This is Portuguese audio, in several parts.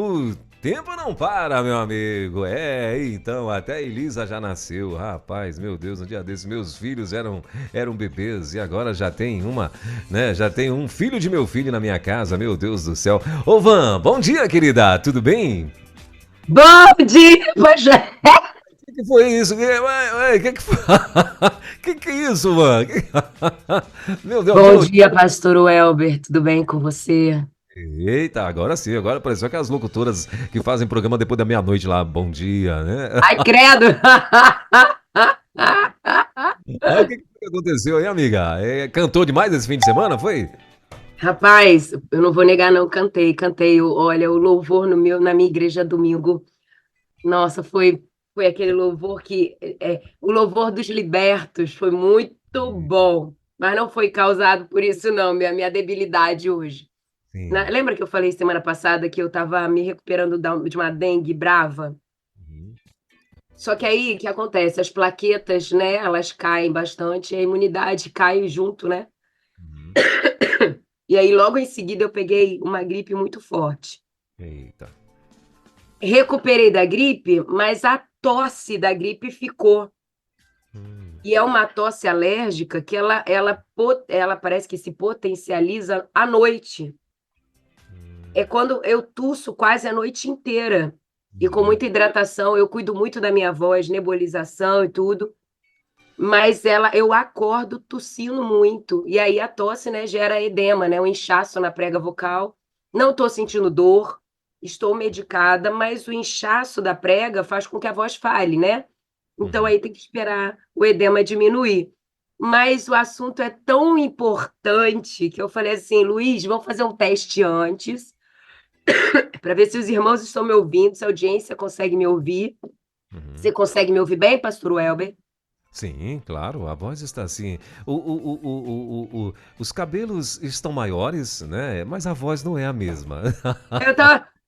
O tempo não para, meu amigo. Então, até a Elisa já nasceu. Rapaz, meu Deus, um dia desses meus filhos eram bebês e agora já tem uma, né? Já tem um filho de meu filho na minha casa, meu Deus do céu. Ô, Van, bom dia, querida. Tudo bem? Bom dia, Rogério. Que foi isso? Que foi? Que é isso, Van? Meu Deus, Bom bom. dia, pastor Welber. Tudo bem com você? Eita, agora sim, agora pareceu aquelas locutoras que fazem programa depois da meia-noite lá. Bom dia, né? Ai, credo! Mas o que aconteceu aí, amiga? Cantou demais esse fim de semana, foi? Rapaz, eu não vou negar, não. Cantei. Olha, o louvor na minha igreja domingo. Nossa, foi aquele louvor o louvor dos libertos. Foi muito bom. Mas não foi causado por isso, não, minha debilidade hoje. Sim. Lembra que eu falei semana passada que eu estava me recuperando de uma dengue brava? Uhum, Só que aí, o que acontece? As plaquetas, né, elas caem bastante, e a imunidade cai junto, né? uhum. E aí, logo em seguida, eu peguei uma gripe muito forte. Eita. Recuperei da gripe, mas a tosse da gripe ficou. Hum, E é uma tosse alérgica que ela parece que se potencializa à noite. É quando eu tusso quase a noite inteira. E com uhum, muita hidratação, eu cuido muito da minha voz, nebulização e tudo. Mas eu acordo tossindo muito. E aí a tosse, né, gera edema, né, um inchaço na prega vocal. Não estou sentindo dor, estou medicada, mas o inchaço da prega faz com que a voz fale, né? Então uhum. aí tem que esperar o edema diminuir. Mas o assunto é tão importante que eu falei assim, Luiz, vamos fazer um teste antes, para ver se os irmãos estão me ouvindo, se a audiência consegue me ouvir. Você Uhum. consegue me ouvir bem, pastor Welber? Sim, claro, a voz está assim. Os cabelos estão maiores, né? Mas a voz não é a mesma.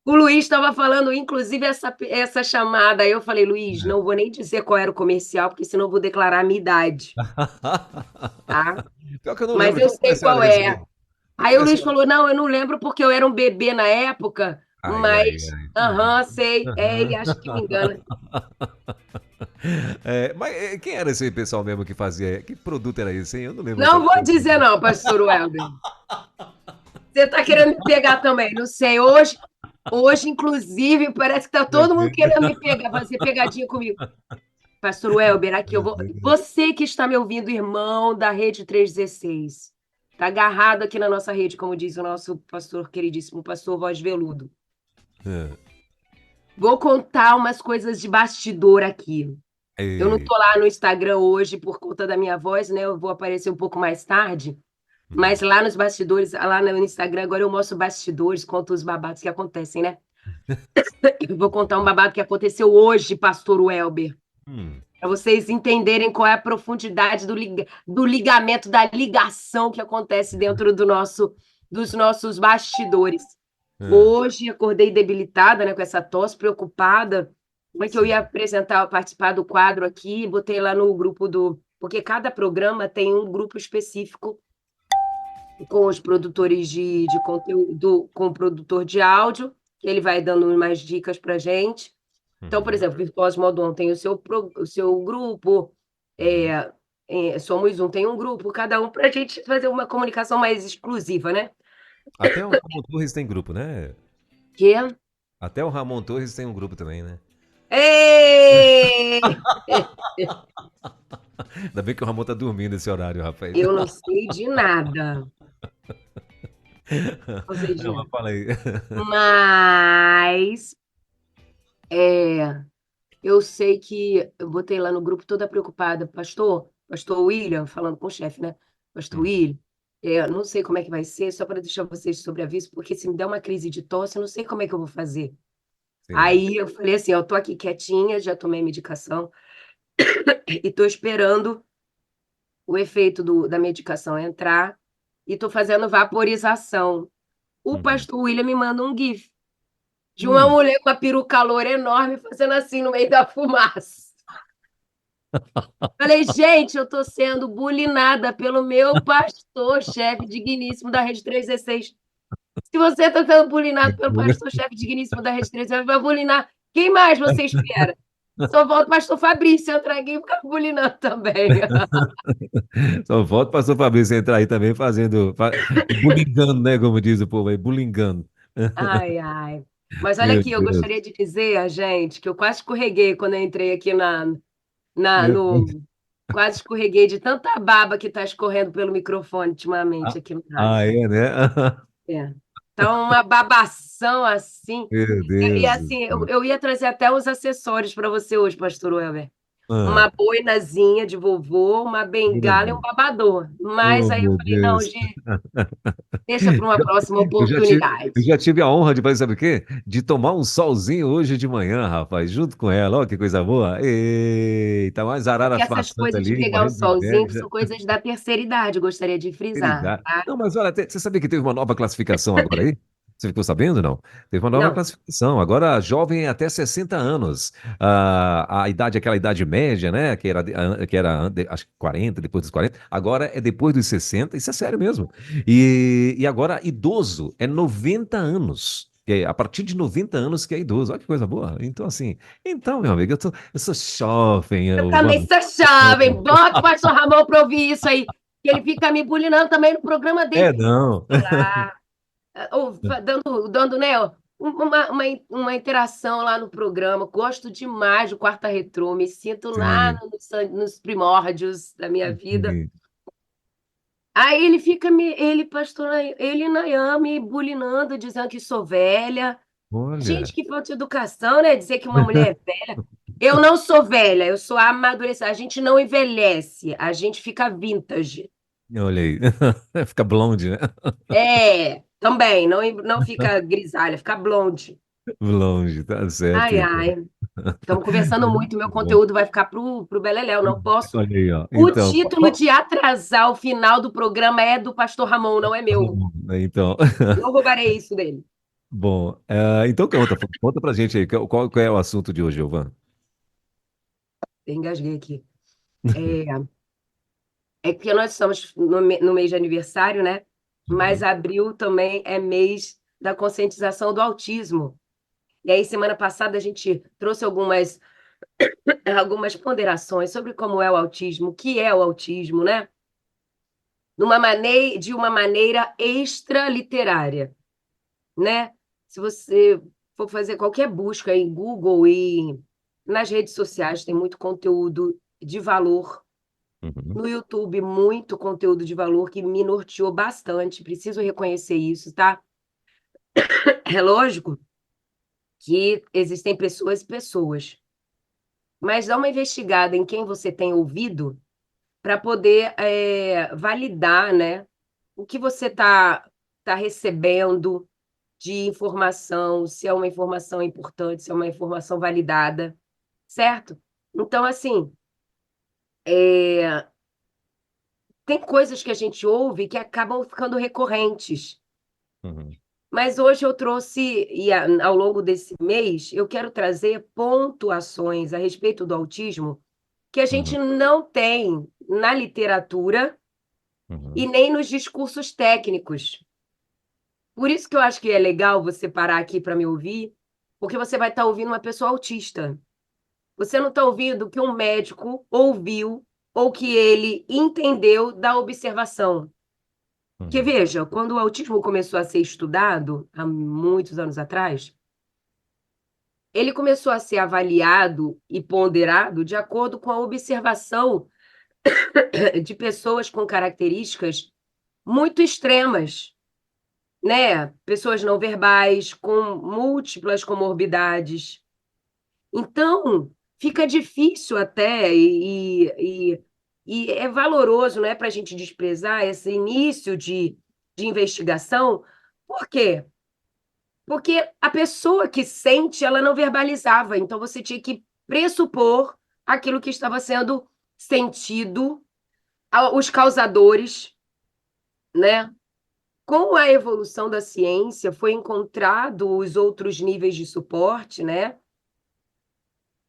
O Luiz estava falando, inclusive, essa chamada. Aí eu falei, Luiz, não vou nem dizer qual era o comercial, porque senão eu vou declarar a minha idade, tá? Pior que eu não Mas lembro. Que eu sei comercial qual era esse aí? é. Que Aí o Luiz comercial? falou, não, eu não lembro porque eu era um bebê na época, Ai, ai, mas, ai. aham, sei. Ele Aham. acha que me engana. Mas quem era esse pessoal mesmo que fazia? Que produto era esse, hein? Eu não lembro Não qual que vou era. dizer não, pastor Welber. Você está querendo me pegar também, não sei. Hoje, inclusive, parece que está Meu todo mundo Deus. querendo me pegar, fazer pegadinha comigo. Pastor Welber, aqui eu Meu vou. Deus. Você que está me ouvindo, irmão da Rede 316, está agarrado aqui na nossa rede, como diz o nosso pastor queridíssimo, pastor Voz Veludo. É. Vou contar umas coisas de bastidor aqui. Eu não Ei. estou lá no Instagram hoje por conta da minha voz, né? Eu vou aparecer um pouco mais tarde. Mas Uhum. lá nos bastidores, lá no Instagram, agora eu mostro bastidores, conto os babados que acontecem, né? Eu vou contar um babado que aconteceu hoje, pastor Welber, Hum. para vocês entenderem qual é a profundidade do ligamento, da ligação que acontece dentro dos nossos bastidores. É. Hoje acordei debilitada, né, com essa tosse, preocupada. Como é que eu ia Sim. apresentar, participar do quadro aqui? Botei lá no grupo do. Porque cada programa tem um grupo específico com os produtores de conteúdo, com o produtor de áudio, que ele vai dando umas dicas para gente. Então, por Uhum. exemplo, Virtuoso Modo On tem o seu grupo, Uhum. Somos Um tem um grupo, cada um para a gente fazer uma comunicação mais exclusiva, né? Até o Ramon Torres tem grupo, né? Que Até o Ramon Torres tem um grupo também, né? Ei! Ainda bem que o Ramon tá dormindo nesse horário, rapaz. Eu não sei de nada. Não sei de Não, mas nada. fala aí. Mas é, eu sei que eu botei lá no grupo toda preocupada, Pastor William, falando com o chefe, né? Pastor Hum, William, não sei como é que vai ser, só para deixar vocês sobre aviso, porque se me der uma crise de tosse, eu não sei como é que eu vou fazer. sim. Aí eu falei assim, eu tô aqui quietinha, já tomei medicação e tô esperando o efeito da medicação entrar e tô fazendo vaporização. O Uhum. pastor William me manda um GIF de uma Hum. mulher com a peruca loura enorme fazendo assim no meio da fumaça. Falei, gente, eu tô sendo bulinada pelo meu pastor, chefe digníssimo da Rede 316. Se você está sendo bulinado pelo pastor-chefe digníssimo da Rede 13, vai bulinar. Quem mais você espera? Só volta o pastor Fabrício entrar aqui e ficar bulinando também. Só falta o pastor Fabrício entrar aí também fazendo, bulingando, né? Como diz o povo aí, bulingando. Ai, ai. Mas olha Meu aqui, eu Deus. gostaria de dizer a gente que eu quase escorreguei quando eu entrei aqui na, Meu Deus. no. Quase escorreguei de tanta baba que está escorrendo pelo microfone ultimamente Ah, aqui no rádio. é, né? É. Então, uma babação assim. Meu E Deus do assim, eu, céu. eu ia trazer até os acessórios para você hoje, pastor Welber. Ah, Uma boinazinha de vovô, uma meu bengala e um Deus. babador. Mas Oh, aí eu meu falei, não, Deus. gente, deixa para uma próxima Eu já tive, eu oportunidade. já tive a honra de fazer, sabe o quê? De tomar um solzinho hoje de manhã, rapaz, junto com ela. Olha que coisa boa. Eita, mais É arara que essas passando coisas de ali, pegar um morrendo de solzinho inveja. são coisas da terceira idade, gostaria de frisar, Sinceridade. tá? Não, mas olha, você sabia que teve uma nova classificação agora aí? Você ficou sabendo, não? Teve uma nova Não, classificação. Agora, jovem é até 60 anos. A idade, aquela idade média, né? Acho que 40, depois dos 40. Agora é depois dos 60. Isso é sério mesmo. E agora, idoso é 90 anos. A partir de 90 anos que é idoso. Olha que coisa boa. Então, assim, então, meu amigo, eu sou jovem, eu eu também vou. sou jovem. Bota o pastor Ramon para ouvir isso aí, que ele fica me bulinando também no programa É, dele. não. Lá, dando, né, uma interação lá no programa. Gosto demais do Quarta Retrô, me sinto lá Sim, nos primórdios da minha vida. sim. Aí ele, pastor, ele e Nayan me bulinando, dizendo que sou velha. Gente, Olha. que falta de educação, né? Dizer que uma mulher é velha. Eu não sou velha, eu sou amadurecida. A gente não envelhece, a gente fica vintage. Olha aí. Fica blonde, né? É, também, não fica grisalha, fica blonde. Blonde, tá certo, Ai, então. ai. Estamos conversando muito, meu Bom, conteúdo vai ficar pro Beleléu, não posso. olha aí, ó. O Então, título de atrasar o final do programa é do pastor Ramon, não é meu. então, Não roubarei isso dele. bom, então conta pra gente aí, qual é o assunto de hoje, Giovanni? Engasguei aqui. É, é porque nós estamos no mês de aniversário, né? Mas Uhum, abril também é mês da conscientização do autismo. E aí, semana passada, a gente trouxe algumas ponderações sobre como é o autismo, o que é o autismo, né? De uma maneira extraliterária, né? Se você for fazer qualquer busca em Google e nas redes sociais, tem muito conteúdo de valor. uhum, No YouTube, muito conteúdo de valor que me norteou bastante, preciso reconhecer isso, tá? É lógico que existem pessoas e pessoas, mas dá uma investigada em quem você tem ouvido para poder validar, né, o que você tá recebendo de informação, se é uma informação importante, se é uma informação validada, certo? Então, assim, é, tem coisas que a gente ouve que acabam ficando recorrentes. uhum, Mas hoje eu trouxe, ao longo desse mês, eu quero trazer pontuações a respeito do autismo que a gente uhum, não tem na literatura e uhum, nem nos discursos técnicos. Por isso que eu acho que é legal você parar aqui para me ouvir, porque você vai estar ouvindo uma pessoa autista. Você não está ouvindo o que um médico ouviu ou que ele entendeu da observação. Porque, uhum, veja, quando o autismo começou a ser estudado, há muitos anos atrás, ele começou a ser avaliado e ponderado de acordo com a observação de pessoas com características muito extremas, né? Pessoas não verbais, com múltiplas comorbidades. Então, fica difícil até, e é valoroso, não é para a gente desprezar esse início de investigação. Por quê? Porque a pessoa que sente, ela não verbalizava, então você tinha que pressupor aquilo que estava sendo sentido, os causadores, né? Com a evolução da ciência, foi encontrado os outros níveis de suporte, né?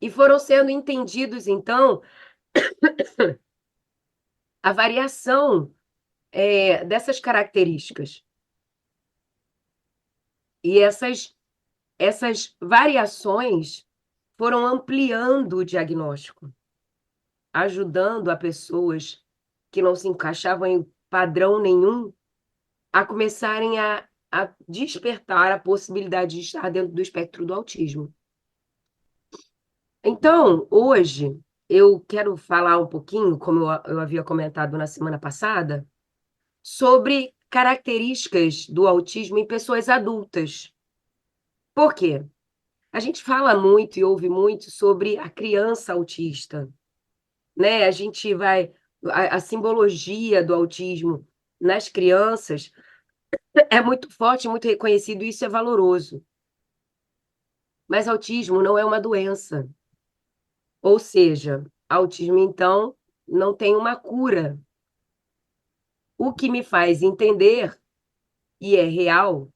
E foram sendo entendidos, então, a variação dessas características. E essas variações foram ampliando o diagnóstico, ajudando a pessoas que não se encaixavam em padrão nenhum a começarem a despertar a possibilidade de estar dentro do espectro do autismo. Então, hoje, eu quero falar um pouquinho, como eu havia comentado na semana passada, sobre características do autismo em pessoas adultas. Por quê? A gente fala muito e ouve muito sobre a criança autista, né? A gente vai. A simbologia do autismo nas crianças é muito forte, muito reconhecido, e isso é valoroso. Mas autismo não é uma doença. Ou seja, autismo, então, não tem uma cura. O que me faz entender, e é real,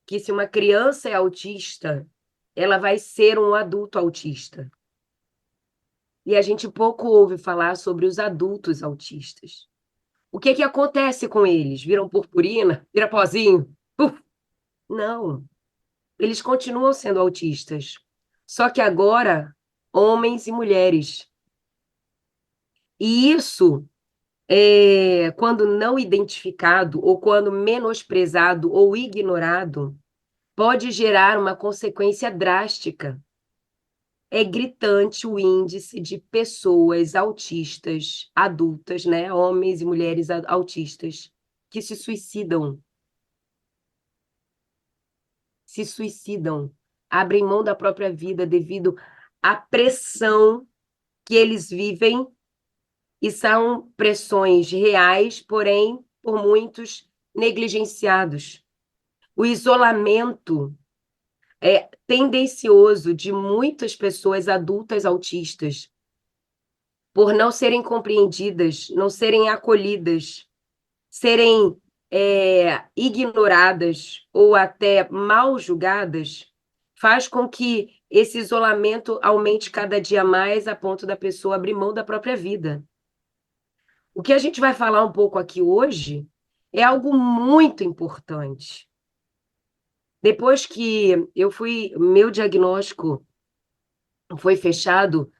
que se uma criança é autista, ela vai ser um adulto autista. E a gente pouco ouve falar sobre os adultos autistas. O que acontece com eles? Viram purpurina? Vira pozinho? Puf! Não. Eles continuam sendo autistas. Só que agora, homens e mulheres. E isso, quando não identificado, ou quando menosprezado ou ignorado, pode gerar uma consequência drástica. É gritante o índice de pessoas autistas, adultas, né? Homens e mulheres autistas, que se suicidam, abrem mão da própria vida devido à pressão que eles vivem, e são pressões reais, porém, por muitos negligenciados. O isolamento é tendencioso de muitas pessoas adultas autistas, por não serem compreendidas, não serem acolhidas, serem ignoradas ou até mal julgadas, faz com que esse isolamento aumente cada dia mais a ponto da pessoa abrir mão da própria vida. O que a gente vai falar um pouco aqui hoje é algo muito importante. Depois que meu diagnóstico foi fechado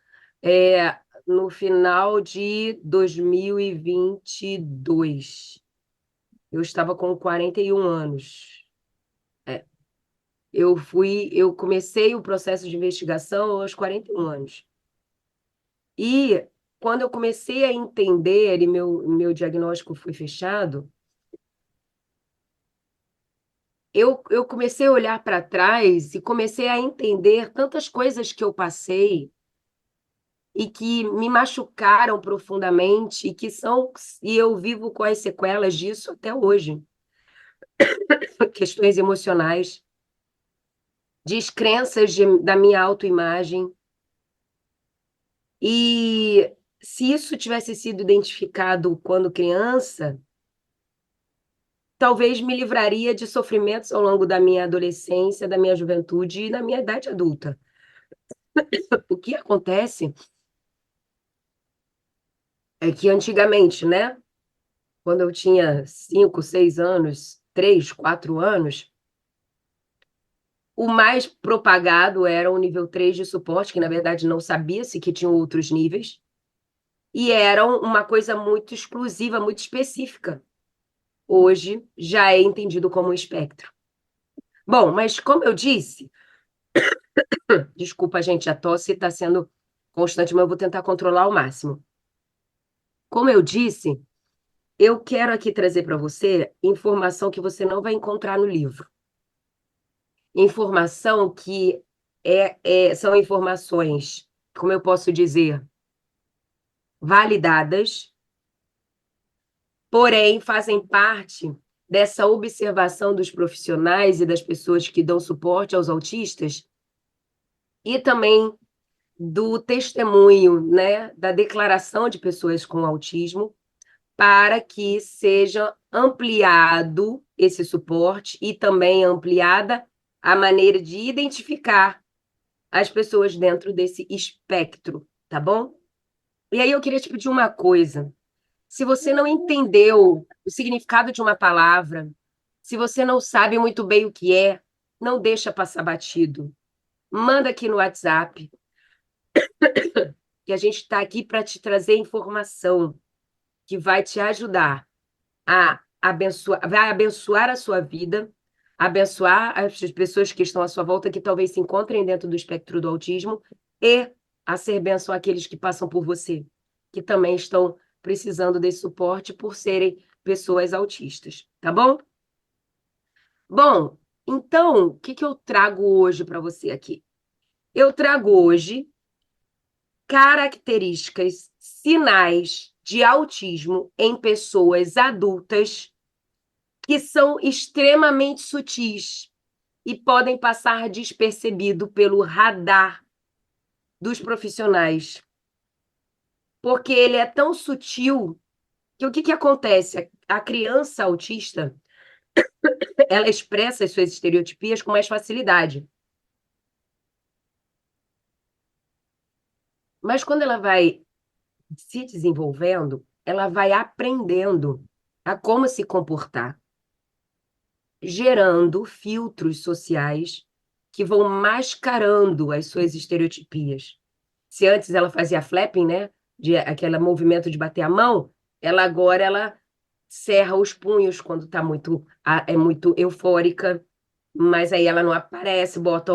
no final de 2022. Eu estava com 41 anos. Eu comecei o processo de investigação aos 41 anos. E quando eu comecei a entender e meu diagnóstico foi fechado, eu comecei a olhar para trás e comecei a entender tantas coisas que eu passei e que me machucaram profundamente e eu vivo com as sequelas disso até hoje. Questões emocionais, descrenças da minha autoimagem. E se isso tivesse sido identificado quando criança, talvez me livraria de sofrimentos ao longo da minha adolescência, da minha juventude e da minha idade adulta. O que acontece é que antigamente, né, quando eu tinha 5, 6 anos, 3, 4 anos, o mais propagado era o nível 3 de suporte, que na verdade não sabia-se que tinham outros níveis, e era uma coisa muito exclusiva, muito específica. Hoje já é entendido como um espectro. Bom, mas como eu disse, desculpa, gente, a tosse está sendo constante, mas eu vou tentar controlar ao máximo. Como eu disse, eu quero aqui trazer para você informação que você não vai encontrar no livro. Informação que são informações, como eu posso dizer, validadas, porém fazem parte dessa observação dos profissionais e das pessoas que dão suporte aos autistas e também do testemunho, né, da declaração de pessoas com autismo, para que seja ampliado esse suporte e também ampliada a maneira de identificar as pessoas dentro desse espectro, tá bom? E aí eu queria te pedir uma coisa. Se você não entendeu o significado de uma palavra, se você não sabe muito bem o que é, não deixa passar batido. Manda aqui no WhatsApp, que a gente está aqui para te trazer informação que vai te ajudar a abençoar, vai abençoar a sua vida, abençoar as pessoas que estão à sua volta, que talvez se encontrem dentro do espectro do autismo, e a ser bênção àqueles que passam por você, que também estão precisando desse suporte por serem pessoas autistas, tá bom? Bom, então, o que eu trago hoje para você aqui? Eu trago hoje características, sinais de autismo em pessoas adultas que são extremamente sutis e podem passar despercebido pelo radar dos profissionais. Porque ele é tão sutil que o que acontece? A criança autista, ela expressa as suas estereotipias com mais facilidade. Mas quando ela vai se desenvolvendo, ela vai aprendendo a como se comportar, gerando filtros sociais que vão mascarando as suas estereotipias. Se antes ela fazia flapping, né, aquele movimento de bater a mão, ela cerra os punhos quando está é muito eufórica, mas aí ela não aparece, bota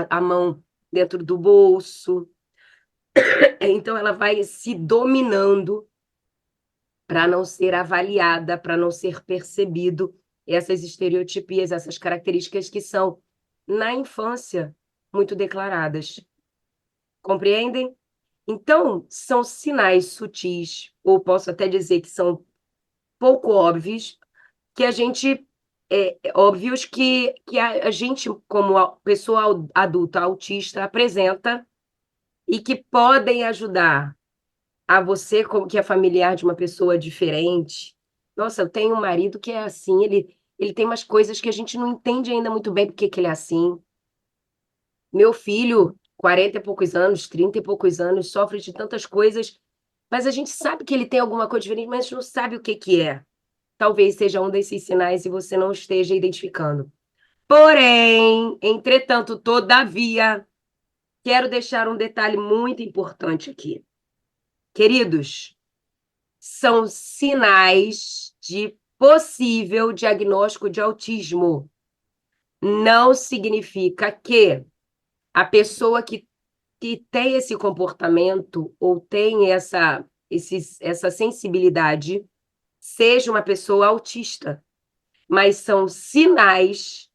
a mão dentro do bolso. Então ela vai se dominando para não ser avaliada, para não ser percebido essas estereotipias, essas características que são, na infância, muito declaradas. Compreendem? Então, são sinais sutis, ou posso até dizer que são pouco óbvios, que a gente. Óbvios que a gente, como pessoa adulta autista, apresenta e que podem ajudar a você, como que é familiar de uma pessoa diferente. Nossa, eu tenho um marido que é assim, ele tem umas coisas que a gente não entende ainda muito bem porque que ele é assim. Meu filho, 40 e poucos anos, 30 e poucos anos, sofre de tantas coisas, mas a gente sabe que ele tem alguma coisa diferente, mas a gente não sabe o que que é. Talvez seja um desses sinais e você não esteja identificando. Porém, entretanto, todavia, quero deixar um detalhe muito importante aqui. Queridos, são sinais de possível diagnóstico de autismo. Não significa que a pessoa que tem esse comportamento ou tem essa sensibilidade seja uma pessoa autista, mas são sinais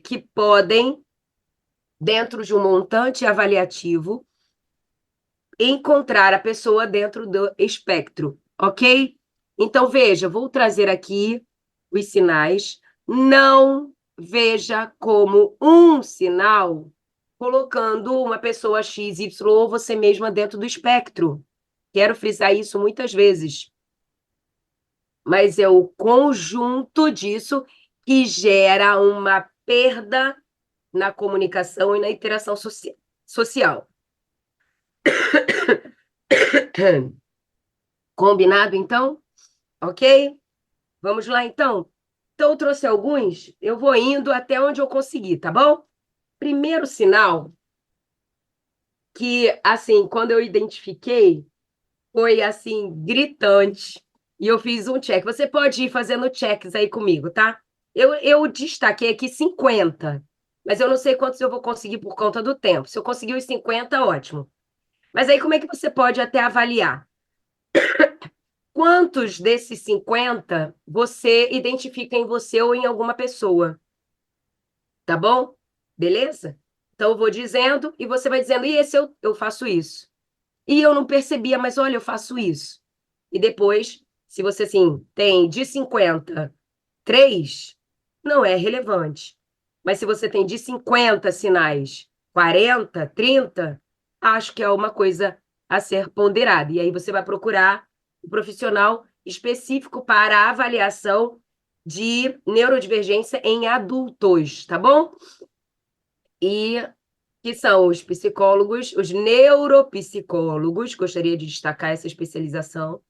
que podem, dentro de um montante avaliativo, encontrar a pessoa dentro do espectro, ok? Então, veja, vou trazer aqui os sinais. Não veja como um sinal colocando uma pessoa X, Y ou você mesma dentro do espectro. Quero frisar isso muitas vezes. Mas é o conjunto disso que gera uma perda na comunicação e na interação social. Combinado, então? Ok? Vamos lá, então? Então, eu trouxe alguns, eu vou indo até onde eu conseguir, tá bom? Primeiro sinal que, assim, quando eu identifiquei, foi, assim, gritante, e eu fiz um check. Você pode ir fazendo checks aí comigo, tá? Eu destaquei aqui 50, mas eu não sei quantos eu vou conseguir por conta do tempo. Se eu conseguir os 50, ótimo. Mas aí, como é que você pode até avaliar? Quantos desses 50 você identifica em você ou em alguma pessoa? Tá bom? Beleza? Então eu vou dizendo e você vai dizendo, e esse eu faço isso. E eu não percebia, mas olha, eu faço isso. E depois, se você assim, tem de 50, 3, não é relevante. Mas se você tem de 50 sinais, 40, 30, acho que é uma coisa a ser ponderada. E aí você vai procurar um profissional específico para a avaliação de neurodivergência em adultos, tá bom? E que são os psicólogos, os neuropsicólogos, gostaria de destacar essa especialização,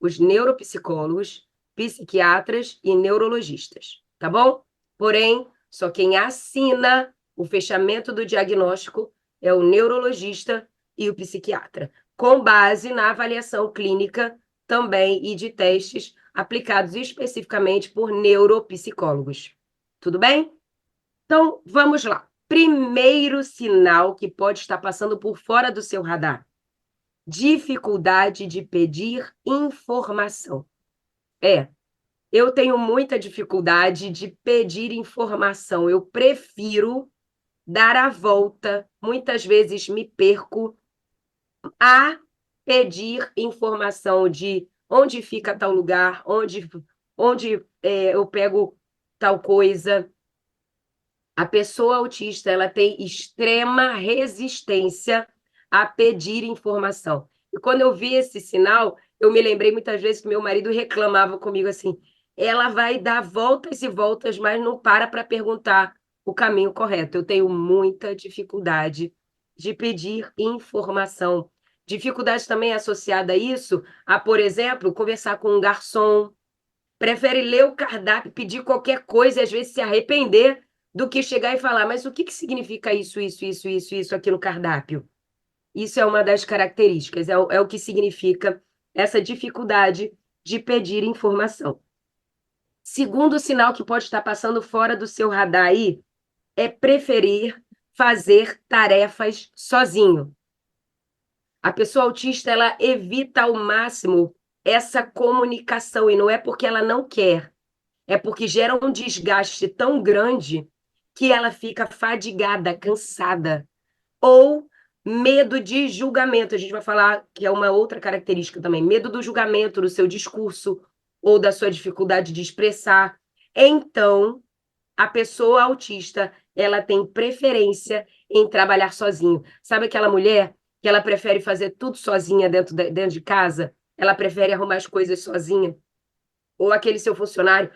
os neuropsicólogos, psiquiatras e neurologistas, tá bom? Porém, Só quem assina o fechamento do diagnóstico é o neurologista e o psiquiatra, com base na avaliação clínica também e de testes aplicados especificamente por neuropsicólogos. Tudo bem? Então, vamos lá. Primeiro sinal que pode estar passando por fora do seu radar: dificuldade de pedir informação. Eu tenho muita dificuldade de pedir informação. Eu prefiro dar a volta, muitas vezes me perco, a pedir informação de onde fica tal lugar, onde eu pego tal coisa. A pessoa autista, ela tem extrema resistência a pedir informação. E quando eu vi esse sinal, eu me lembrei muitas vezes que meu marido reclamava comigo assim: ela vai dar voltas e voltas, mas não para perguntar o caminho correto. Eu tenho muita dificuldade de pedir informação. Dificuldade também associada a isso, a, por exemplo, conversar com um garçom. Prefere ler o cardápio, pedir qualquer coisa e às vezes se arrepender do que chegar e falar: mas o que significa isso aqui no cardápio? Isso é uma das características, é o que significa essa dificuldade de pedir informação. Segundo sinal que pode estar passando fora do seu radar aí é preferir fazer tarefas sozinho. A pessoa autista, ela evita ao máximo essa comunicação, e não é porque ela não quer, é porque gera um desgaste tão grande que ela fica fadigada, cansada, ou medo de julgamento. A gente vai falar que é uma outra característica também, medo do julgamento do seu discurso ou da sua dificuldade de expressar. Então, a pessoa autista, ela tem preferência em trabalhar sozinho. Sabe aquela mulher que ela prefere fazer tudo sozinha dentro de casa? Ela prefere arrumar as coisas sozinha? Ou aquele seu funcionário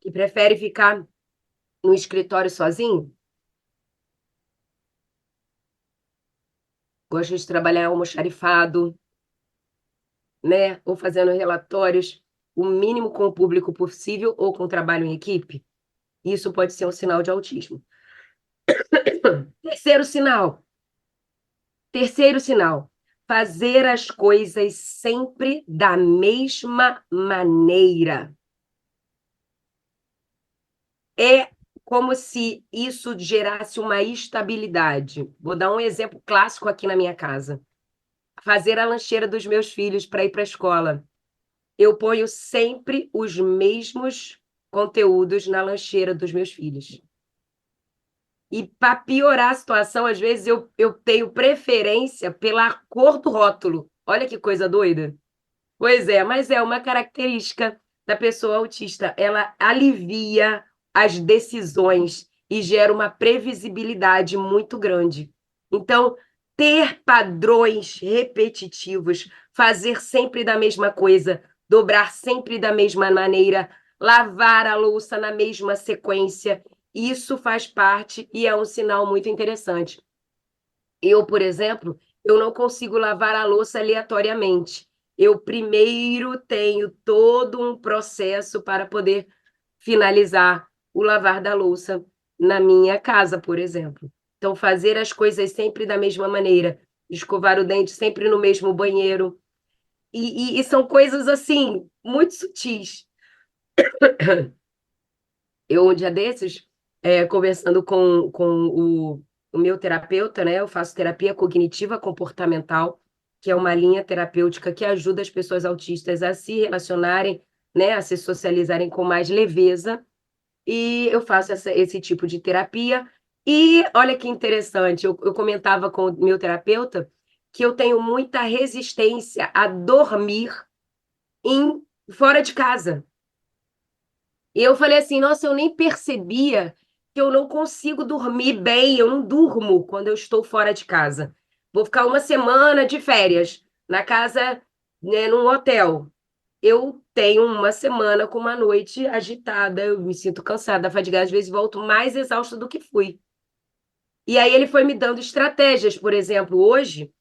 que prefere ficar no escritório sozinho? Gosta de trabalhar almoxarifado, né? Ou fazendo relatórios o mínimo com o público possível ou com trabalho em equipe? Isso pode ser um sinal de autismo. Terceiro sinal. Terceiro sinal. Fazer as coisas sempre da mesma maneira. É como se isso gerasse uma estabilidade. Vou dar um exemplo clássico aqui na minha casa. Fazer a lancheira dos meus filhos para ir para a escola. Eu ponho sempre os mesmos conteúdos na lancheira dos meus filhos. E para piorar a situação, às vezes eu tenho preferência pela cor do rótulo. Olha que coisa doida. Pois é, mas é uma característica da pessoa autista. Ela alivia as decisões e gera uma previsibilidade muito grande. Então, ter padrões repetitivos, fazer sempre da mesma coisa, dobrar sempre da mesma maneira, lavar a louça na mesma sequência, isso faz parte e é um sinal muito interessante. Eu, por exemplo, eu não consigo lavar a louça aleatoriamente. Eu primeiro tenho todo um processo para poder finalizar o lavar da louça na minha casa, por exemplo. Então, fazer as coisas sempre da mesma maneira, escovar o dente sempre no mesmo banheiro. E são coisas, assim, muito sutis. Eu, um dia desses, conversando com o meu terapeuta, né? Eu faço terapia cognitiva comportamental, que é uma linha terapêutica que ajuda as pessoas autistas a se relacionarem, né? A se socializarem com mais leveza. E eu faço esse tipo de terapia. E olha que interessante, eu comentava com o meu terapeuta que eu tenho muita resistência a dormir fora de casa. E eu falei assim: nossa, eu nem percebia que eu não consigo dormir bem, eu não durmo quando eu estou fora de casa. Vou ficar uma semana de férias na casa, né, num hotel. Eu tenho uma semana com uma noite agitada, eu me sinto cansada, fadigada, às vezes volto mais exausta do que fui. E aí ele foi me dando estratégias, por exemplo, hoje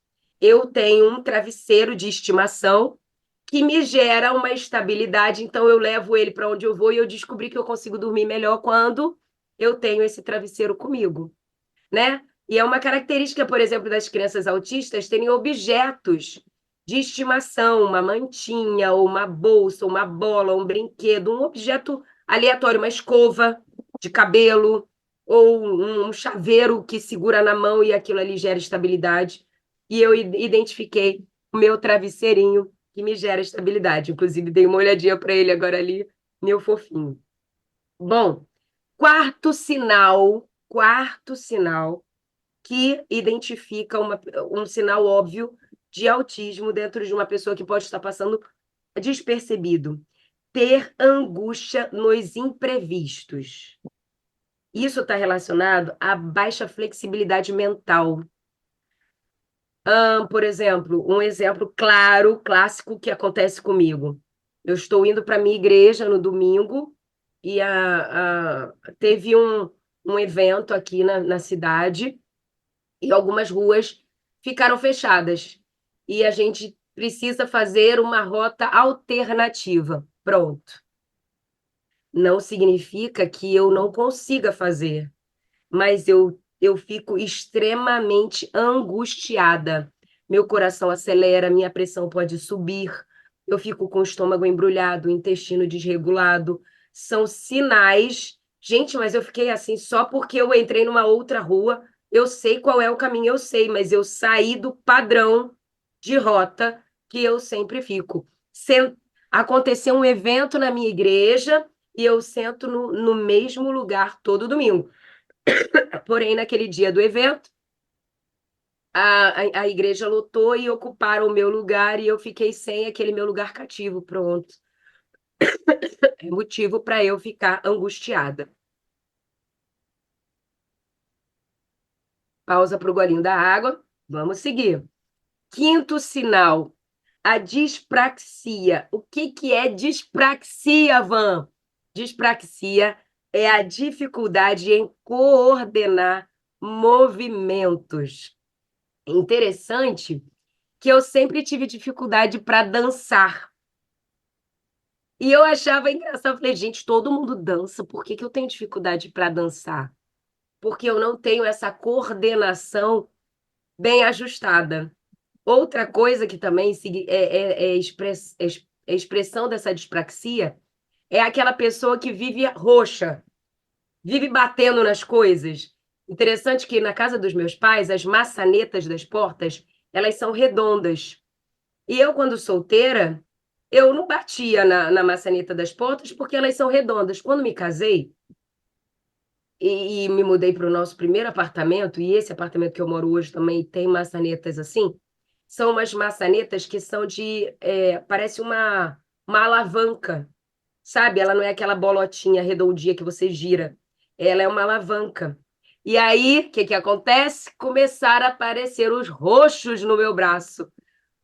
eu tenho um travesseiro de estimação que me gera uma estabilidade. Então, eu levo ele para onde eu vou e eu descobri que eu consigo dormir melhor quando eu tenho esse travesseiro comigo, né? E é uma característica, por exemplo, das crianças autistas terem objetos de estimação, uma mantinha, ou uma bolsa, uma bola, um brinquedo, um objeto aleatório, uma escova de cabelo, ou um chaveiro que segura na mão e aquilo ali gera estabilidade. E eu identifiquei o meu travesseirinho que me gera estabilidade. Inclusive, dei uma olhadinha para ele agora ali, meu fofinho. Bom, quarto sinal que identifica um sinal óbvio de autismo dentro de uma pessoa que pode estar passando despercebido. Ter angústia nos imprevistos. Isso está relacionado à baixa flexibilidade mental. Por exemplo, um exemplo claro, clássico que acontece comigo. Eu estou indo para a minha igreja no domingo e teve um evento aqui na cidade e algumas ruas ficaram fechadas. E a gente precisa fazer uma rota alternativa. Pronto. Não significa que eu não consiga fazer, mas eu fico extremamente angustiada. Meu coração acelera, minha pressão pode subir, eu fico com o estômago embrulhado, o intestino desregulado. São sinais. Gente, mas eu fiquei assim só porque eu entrei numa outra rua. Eu sei qual é o caminho, eu sei, mas eu saí do padrão de rota que eu sempre fico. Aconteceu um evento na minha igreja e eu sento no mesmo lugar todo domingo. Porém, naquele dia do evento, a igreja lotou e ocuparam o meu lugar e eu fiquei sem aquele meu lugar cativo. Pronto. É motivo para eu ficar angustiada. Pausa para o golinho da água. Vamos seguir. Quinto sinal, a dispraxia. O que é dispraxia, Van? Dispraxia é a dificuldade em coordenar movimentos. Interessante que eu sempre tive dificuldade para dançar. E eu achava engraçado. Eu falei, gente, todo mundo dança, por que eu tenho dificuldade para dançar? Porque eu não tenho essa coordenação bem ajustada. Outra coisa que também é expressão dessa dispraxia é aquela pessoa que vive roxa, vive batendo nas coisas. Interessante que na casa dos meus pais, as maçanetas das portas, elas são redondas. E eu, quando solteira, eu não batia na maçaneta das portas porque elas são redondas. Quando me casei e me mudei para o nosso primeiro apartamento, e esse apartamento que eu moro hoje também tem maçanetas assim, são umas maçanetas que são parece uma alavanca, sabe? Ela não é aquela bolotinha redondinha que você gira, ela é uma alavanca. E aí, o que acontece? Começaram a aparecer os roxos no meu braço.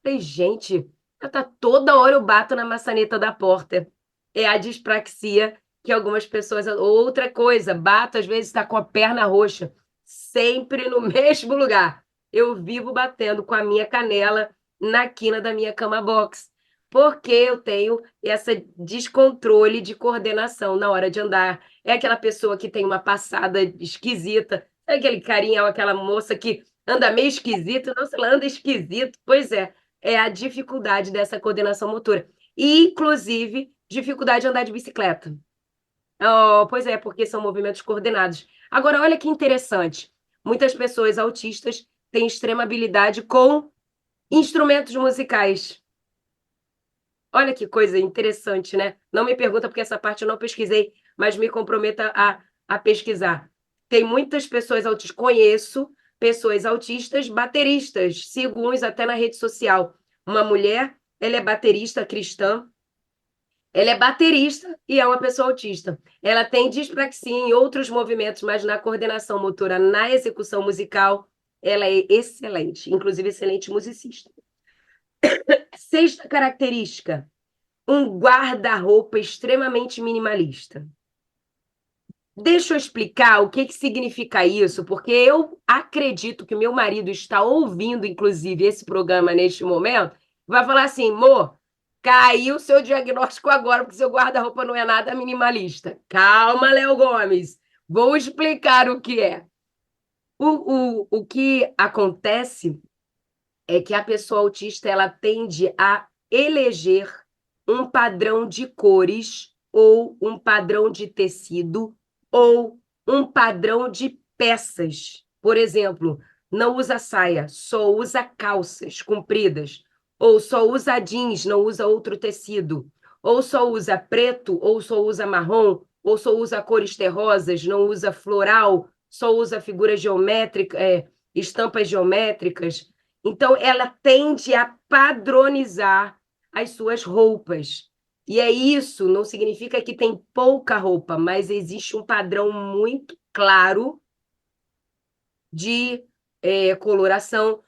Falei, gente, tá toda hora eu bato na maçaneta da porta. É a dispraxia que algumas pessoas. Outra coisa, bato, às vezes está com a perna roxa, sempre no mesmo lugar. Eu vivo batendo com a minha canela na quina da minha cama box, porque eu tenho esse descontrole de coordenação na hora de andar. É aquela pessoa que tem uma passada esquisita, é aquele carinha ou aquela moça que anda meio esquisito, nossa, ela anda esquisito. Pois é a dificuldade dessa coordenação motora. E, inclusive, dificuldade de andar de bicicleta. Oh, pois é, porque são movimentos coordenados. Agora, olha que interessante. Muitas pessoas autistas têm extrema habilidade com instrumentos musicais. Olha que coisa interessante, né? Não me pergunta, porque essa parte eu não pesquisei, mas me comprometa a pesquisar. Tem muitas pessoas autistas, conheço pessoas autistas bateristas, sigo uns até na rede social. Uma mulher, ela é baterista cristã, ela é baterista e é uma pessoa autista. Ela tem dispraxia em outros movimentos, mas na coordenação motora, na execução musical, ela é excelente, inclusive excelente musicista. Sexta característica, um guarda-roupa extremamente minimalista. Deixa eu explicar o que significa isso, porque eu acredito que meu marido está ouvindo, inclusive, esse programa neste momento, vai falar assim, amor, caiu o seu diagnóstico agora, porque seu guarda-roupa não é nada minimalista. Calma, Léo Gomes. Vou explicar o que é. O que acontece é que a pessoa autista ela tende a eleger um padrão de cores ou um padrão de tecido ou um padrão de peças. Por exemplo, não usa saia, só usa calças compridas, ou só usa jeans, não usa outro tecido, ou só usa preto, ou só usa marrom, ou só usa cores terrosas, não usa floral, só usa figuras geométricas, estampas geométricas. Então, ela tende a padronizar as suas roupas. E é isso, não significa que tem pouca roupa, mas existe um padrão muito claro de coloração,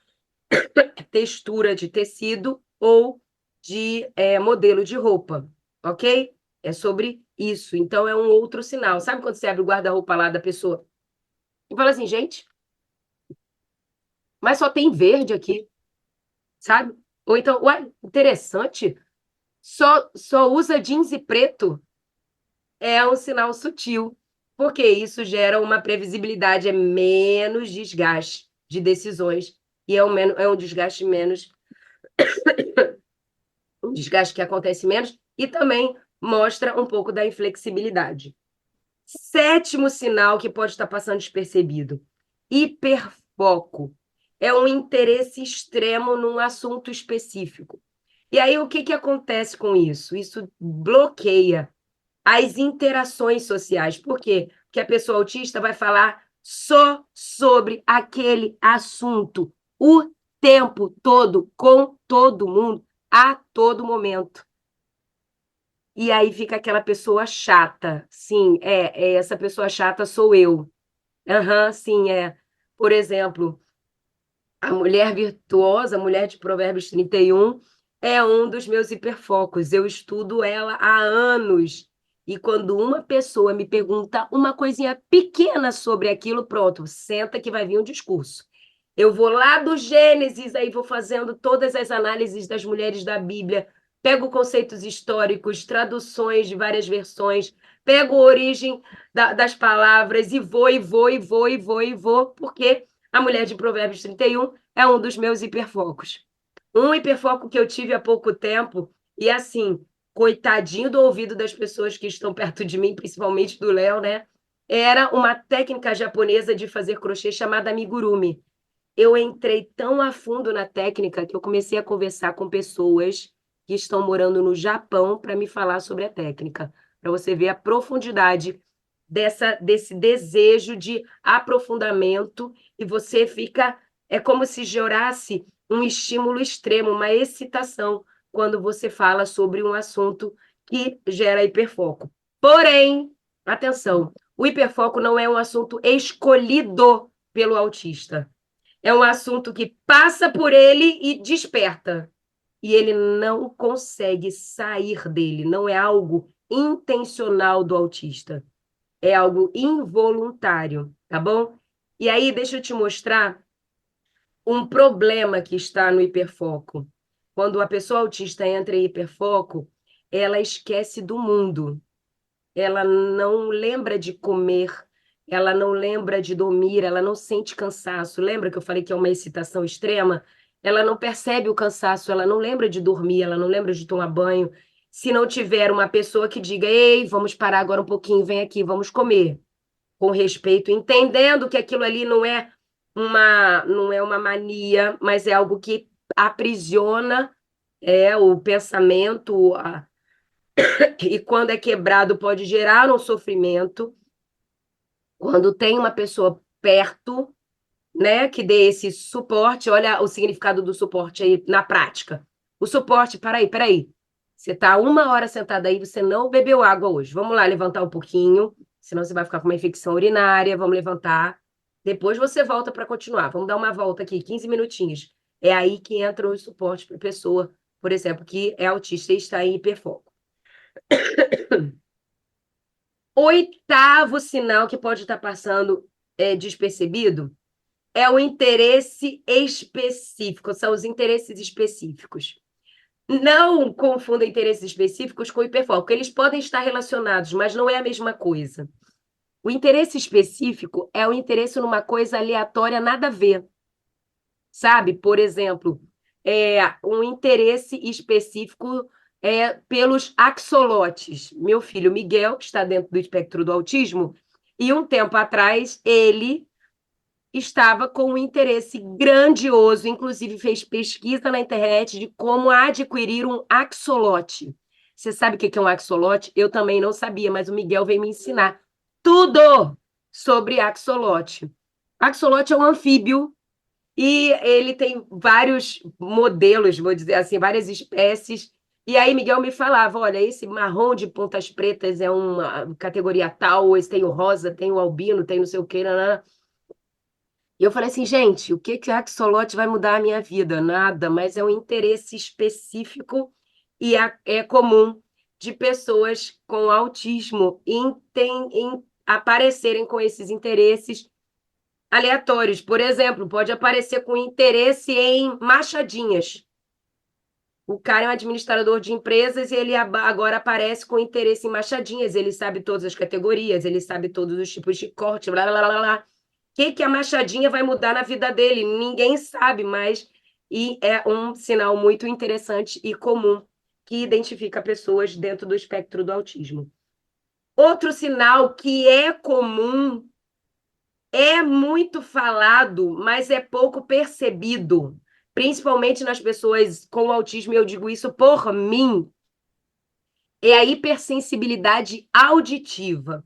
textura de tecido ou de modelo de roupa, ok? É sobre isso. Então, é um outro sinal. Sabe quando você abre o guarda-roupa lá da pessoa e fala assim, gente, mas só tem verde aqui, sabe? Ou então, uai, interessante, só usa jeans e preto. É um sinal sutil, porque isso gera uma previsibilidade, é menos desgaste de decisões e é um desgaste menos, um desgaste que acontece menos e também mostra um pouco da inflexibilidade. Sétimo sinal que pode estar passando despercebido: hiperfoco. É um interesse extremo num assunto específico. E aí, o que acontece com isso? Isso bloqueia as interações sociais. Por quê? Porque a pessoa autista vai falar só sobre aquele assunto o tempo todo, com todo mundo, a todo momento. E aí fica aquela pessoa chata. Sim, essa pessoa chata sou eu. Aham, sim, é. Por exemplo, a mulher virtuosa, a mulher de Provérbios 31, é um dos meus hiperfocos. Eu estudo ela há anos. E quando uma pessoa me pergunta uma coisinha pequena sobre aquilo, pronto, senta que vai vir um discurso. Eu vou lá do Gênesis, aí vou fazendo todas as análises das mulheres da Bíblia, pego conceitos históricos, traduções de várias versões, pego a origem das palavras e vou, porque a mulher de Provérbios 31 é um dos meus hiperfocos. Um hiperfoco que eu tive há pouco tempo, e assim, coitadinho do ouvido das pessoas que estão perto de mim, principalmente do Léo, né? Era uma técnica japonesa de fazer crochê chamada amigurumi. Eu entrei tão a fundo na técnica que eu comecei a conversar com pessoas que estão morando no Japão para me falar sobre a técnica, para você ver a profundidade desse desejo de aprofundamento e você fica, é como se gerasse um estímulo extremo, uma excitação quando você fala sobre um assunto que gera hiperfoco. Porém, atenção, o hiperfoco não é um assunto escolhido pelo autista. É um assunto que passa por ele e desperta. E ele não consegue sair dele. Não é algo intencional do autista. É algo involuntário, tá bom? E aí, deixa eu te mostrar um problema que está no hiperfoco. Quando a pessoa autista entra em hiperfoco, ela esquece do mundo. Ela não lembra de comer, ela não lembra de dormir, ela não sente cansaço. Lembra que eu falei que é uma excitação extrema? Ela não percebe o cansaço, ela não lembra de dormir, ela não lembra de tomar banho. Se não tiver uma pessoa que diga, ei, vamos parar agora um pouquinho, vem aqui, vamos comer. Com respeito, entendendo que aquilo ali não é uma mania, mas é algo que aprisiona o pensamento, e quando é quebrado pode gerar um sofrimento. Quando tem uma pessoa perto, né, que dê esse suporte, olha o significado do suporte aí na prática. O suporte, peraí. Você está 1 hora sentada aí, você não bebeu água hoje. Vamos lá levantar um pouquinho, senão você vai ficar com uma infecção urinária. Vamos levantar. Depois você volta para continuar. Vamos dar uma volta aqui, 15 minutinhos. É aí que entra o suporte para a pessoa, por exemplo, que é autista e está em hiperfoco. Oitavo sinal que pode estar passando despercebido é o interesse específico, são os interesses específicos. Não confunda interesses específicos com hiperfoco. Eles podem estar relacionados, mas não é a mesma coisa. O interesse específico é o interesse numa coisa aleatória, nada a ver. Sabe? Por exemplo, um interesse específico pelos axolotes. Meu filho Miguel, que está dentro do espectro do autismo, e um tempo atrás ele estava com um interesse grandioso, inclusive fez pesquisa na internet de como adquirir um axolote. Você sabe o que é um axolote? Eu também não sabia, mas o Miguel veio me ensinar tudo sobre axolote. Axolote é um anfíbio e ele tem vários modelos, vou dizer assim, várias espécies. E aí Miguel me falava, olha, esse marrom de pontas pretas é uma categoria tal, esse tem o rosa, tem o albino, tem não sei o quê, nanana. E eu falei assim, gente, o que que a Axolote vai mudar a minha vida? Nada, mas é um interesse específico e é comum de pessoas com autismo em aparecerem com esses interesses aleatórios. Por exemplo, pode aparecer com interesse em machadinhas. O cara é um administrador de empresas e ele agora aparece com interesse em machadinhas. Ele sabe todas as categorias, ele sabe todos os tipos de corte, blá, blá, blá, blá. O que a machadinha vai mudar na vida dele? Ninguém sabe, mas e é um sinal muito interessante e comum que identifica pessoas dentro do espectro do autismo. Outro sinal que é comum, é muito falado, mas é pouco percebido, principalmente nas pessoas com autismo, e eu digo isso por mim, é a hipersensibilidade auditiva.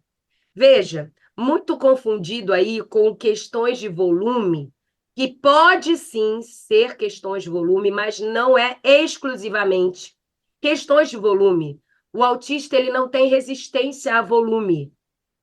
Veja, muito confundido aí com questões de volume, que pode sim ser questões de volume, mas não é exclusivamente questões de volume. O autista ele não tem resistência a volume.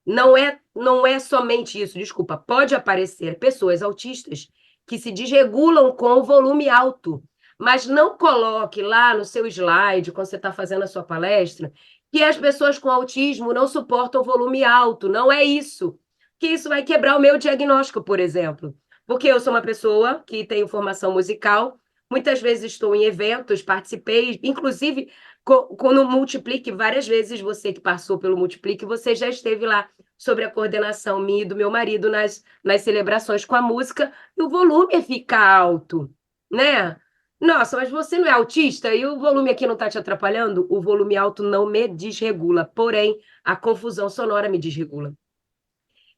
Não é somente isso, desculpa. Pode aparecer pessoas autistas que se desregulam com o volume alto, mas não coloque lá no seu slide, quando você está fazendo a sua palestra, que as pessoas com autismo não suportam volume alto. Não é isso. Que isso vai quebrar o meu diagnóstico, por exemplo. Porque eu sou uma pessoa que tenho formação musical, muitas vezes estou em eventos, participei, inclusive quando Multiplique, várias vezes você que passou pelo Multiplique, você já esteve lá sobre a coordenação minha e do meu marido nas celebrações com a música, e o volume fica alto, né? Nossa, mas você não é autista e o volume aqui não está te atrapalhando? O volume alto não me desregula, porém, a confusão sonora me desregula.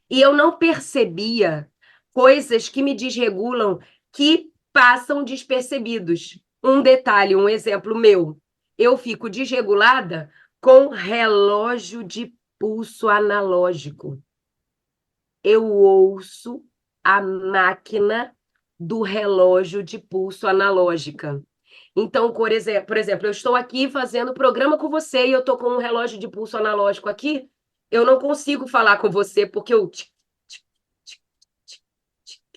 E eu não percebia coisas que me desregulam que passam despercebidos. Um detalhe, um exemplo meu. Eu fico desregulada com relógio de pulso analógico. Eu ouço a máquina do relógio de pulso analógica. Então, por exemplo, eu estou aqui fazendo programa com você e eu estou com um relógio de pulso analógico aqui, eu não consigo falar com você porque o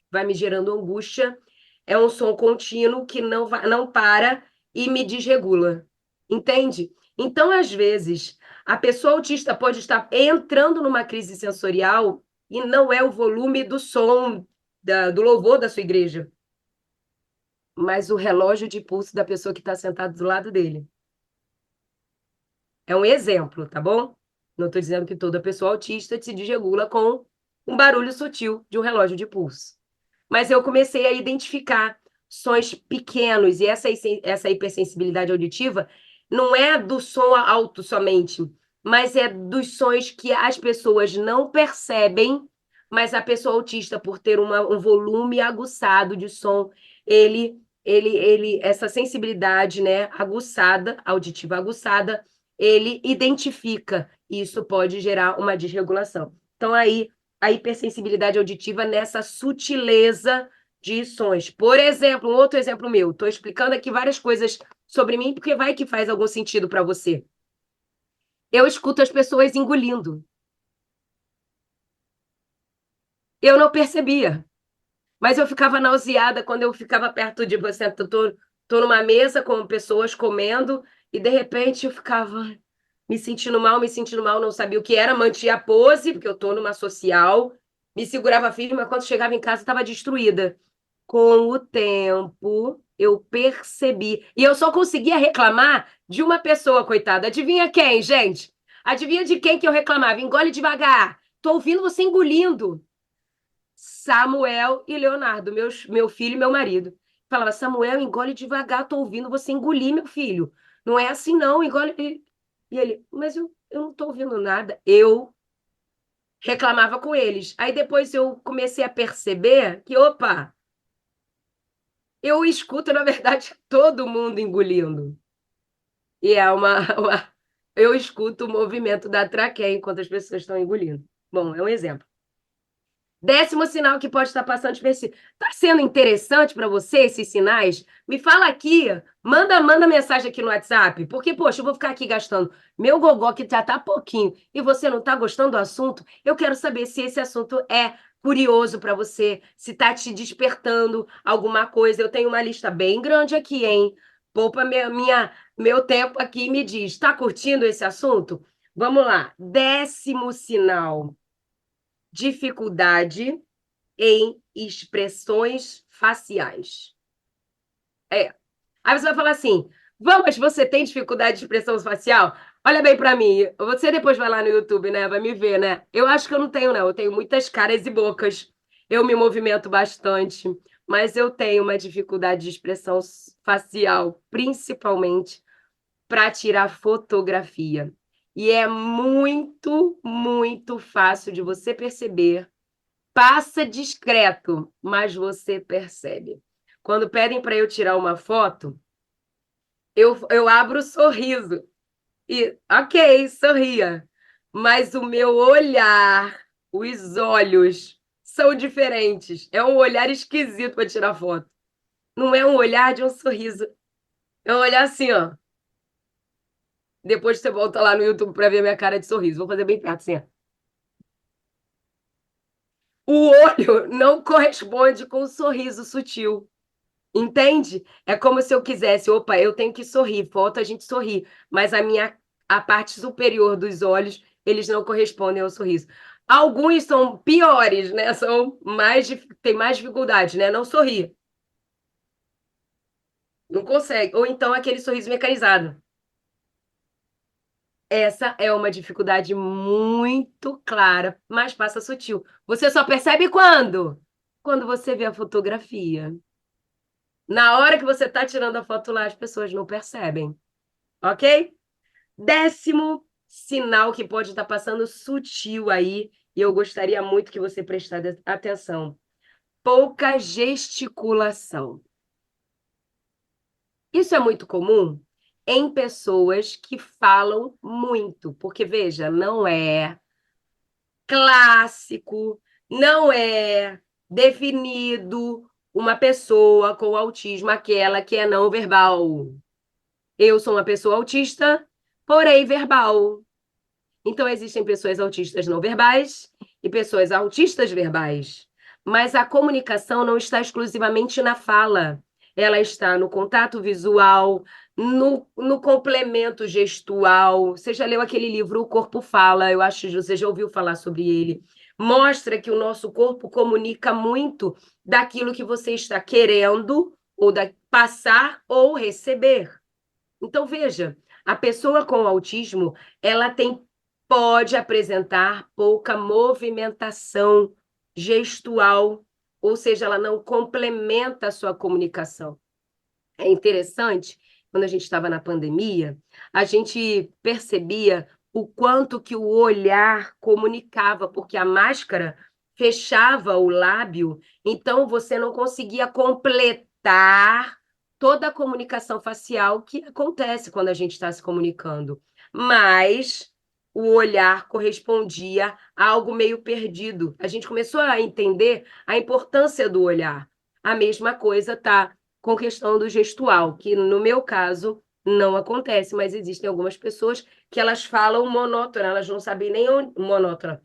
vai me gerando angústia. É um som contínuo que não para e me desregula. Entende? Então, às vezes, a pessoa autista pode estar entrando numa crise sensorial e não é o volume do som do louvor da sua igreja, mas o relógio de pulso da pessoa que está sentada do lado dele. É um exemplo, tá bom? Não estou dizendo que toda pessoa autista se desregula com um barulho sutil de um relógio de pulso. Mas eu comecei a identificar sons pequenos, e essa hipersensibilidade auditiva não é do som alto somente, mas é dos sons que as pessoas não percebem, mas a pessoa autista, por ter um volume aguçado de som, essa sensibilidade, né, aguçada, auditiva aguçada, ele identifica, e isso pode gerar uma desregulação. Então, aí, a hipersensibilidade auditiva nessa sutileza de sons. Por exemplo, um outro exemplo meu, estou explicando aqui várias coisas sobre mim, porque vai que faz algum sentido para você. Eu escuto as pessoas engolindo. Eu não percebia, mas eu ficava nauseada quando eu ficava perto de você. Tô numa mesa com pessoas comendo e de repente eu ficava me sentindo mal, não sabia o que era, mantinha a pose, porque eu tô numa social, me segurava firme, mas quando chegava em casa estava destruída. Com o tempo, eu percebi. E eu só conseguia reclamar de uma pessoa, coitada. Adivinha quem, gente? Adivinha de quem que eu reclamava? Engole devagar. Tô ouvindo você engolindo. Samuel e Leonardo, meu filho e meu marido. Falava, Samuel, engole devagar, tô ouvindo você engolir, meu filho. Não é assim, não, engole. E ele, mas eu não tô ouvindo nada. Eu reclamava com eles. Aí depois eu comecei a perceber que, opa, eu escuto, na verdade, todo mundo engolindo. E é eu escuto o movimento da traqueia enquanto as pessoas estão engolindo. Bom, é um exemplo. 10º sinal que pode estar passando despercebido. Está sendo interessante para você esses sinais? Me fala aqui, manda mensagem aqui no WhatsApp, porque, poxa, eu vou ficar aqui gastando meu gogó que já está pouquinho e você não está gostando do assunto. Eu quero saber se esse assunto é curioso para você, se está te despertando alguma coisa. Eu tenho uma lista bem grande aqui, hein? Poupa meu tempo aqui e me diz, está curtindo esse assunto? Vamos lá. 10º sinal: dificuldade em expressões faciais. É. Aí você vai falar assim: vamos, você tem dificuldade de expressão facial? Olha bem para mim. Você depois vai lá no YouTube, né? Vai me ver, né? Eu acho que eu não tenho, não. Eu tenho muitas caras e bocas. Eu me movimento bastante, mas eu tenho uma dificuldade de expressão facial, principalmente para tirar fotografia. E é muito, muito fácil de você perceber. Passa discreto, mas você percebe. Quando pedem para eu tirar uma foto, eu abro o sorriso. E, ok, sorria. Mas o meu olhar, os olhos, são diferentes. É um olhar esquisito para tirar foto. Não é um olhar de um sorriso. É um olhar assim, ó. Depois você volta lá no YouTube para ver minha cara de sorriso. Vou fazer bem perto, assim, ó. O olho não corresponde com o sorriso sutil. Entende? É como se eu quisesse, opa, eu tenho que sorrir, foto a gente sorri, mas a parte superior dos olhos, eles não correspondem ao sorriso. Alguns são piores, né? Tem mais dificuldade, né? Não sorrir. Não consegue. Ou então aquele sorriso mecanizado. Essa é uma dificuldade muito clara, mas passa sutil. Você só percebe quando? Quando você vê a fotografia. Na hora que você está tirando a foto lá, as pessoas não percebem. Ok? 10º sinal que pode estar passando sutil aí, e eu gostaria muito que você prestasse atenção: pouca gesticulação. Isso é muito comum em pessoas que falam muito, porque veja, não é clássico, não é definido uma pessoa com autismo aquela que é não verbal. Eu sou uma pessoa autista, porém verbal. Então, existem pessoas autistas não verbais e pessoas autistas verbais. Mas a comunicação não está exclusivamente na fala. Ela está no contato visual, no complemento gestual. Você já leu aquele livro O Corpo Fala? Eu acho que você já ouviu falar sobre ele. Mostra que o nosso corpo comunica muito daquilo que você está querendo ou passar ou receber. Então, veja, a pessoa com autismo, pode apresentar pouca movimentação gestual, ou seja, ela não complementa a sua comunicação. É interessante, quando a gente estava na pandemia, a gente percebia o quanto que o olhar comunicava, porque a máscara fechava o lábio, então você não conseguia completar toda a comunicação facial que acontece quando a gente está se comunicando. Mas o olhar correspondia a algo meio perdido. A gente começou a entender a importância do olhar. A mesma coisa está com questão do gestual, que no meu caso não acontece, mas existem algumas pessoas que elas falam monótona, elas não sabem nem onde, monótona,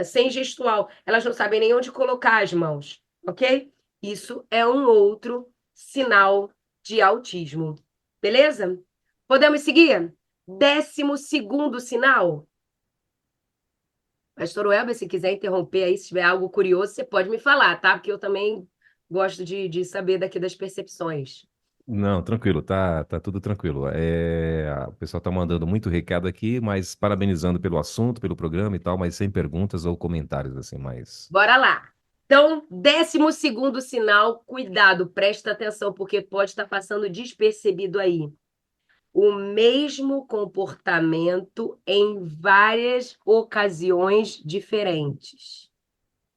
sem gestual, elas não sabem nem onde colocar as mãos, ok? Isso é um outro sinal de autismo, beleza? Podemos seguir? 10º sinal. Pastor Welber, se quiser interromper aí, se tiver algo curioso, você pode me falar, tá? Porque eu também gosto de saber daqui das percepções. Não, tranquilo, tá tudo tranquilo. O pessoal tá mandando muito recado aqui, mas parabenizando pelo assunto, pelo programa e tal, mas sem perguntas ou comentários assim, mais. Bora lá. Então, 12º sinal, cuidado, presta atenção, porque pode estar passando despercebido aí. O mesmo comportamento em várias ocasiões diferentes.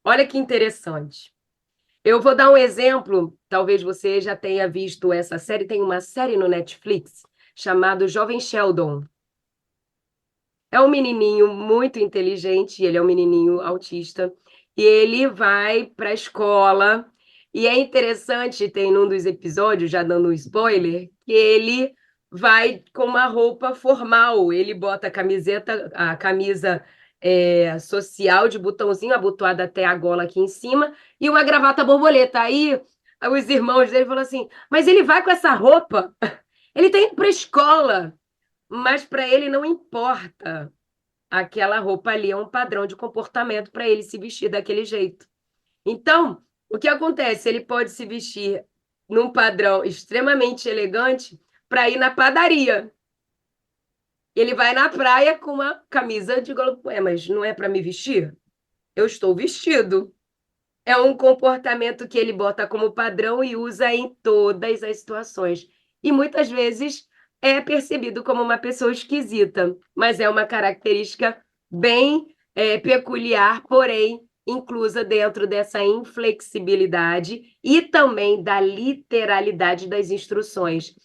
Olha que interessante. Eu vou dar um exemplo, talvez você já tenha visto essa série, tem uma série no Netflix chamada Jovem Sheldon. É um menininho muito inteligente, ele é um menininho autista, e ele vai para a escola, e é interessante, tem num dos episódios, já dando um spoiler, que ele vai com uma roupa formal, ele bota a camiseta, a camisa social de botãozinho, abotoada até a gola aqui em cima, e uma gravata borboleta. Aí os irmãos dele falam assim, mas ele vai com essa roupa, ele está indo para a escola, mas para ele não importa. Aquela roupa ali é um padrão de comportamento para ele se vestir daquele jeito. Então, o que acontece? Ele pode se vestir num padrão extremamente elegante para ir na padaria. Ele vai na praia com uma camisa de gola. Mas não é para me vestir? Eu estou vestido. É um comportamento que ele bota como padrão e usa em todas as situações. E muitas vezes é percebido como uma pessoa esquisita, mas é uma característica bem peculiar, porém inclusa dentro dessa inflexibilidade e também da literalidade das instruções.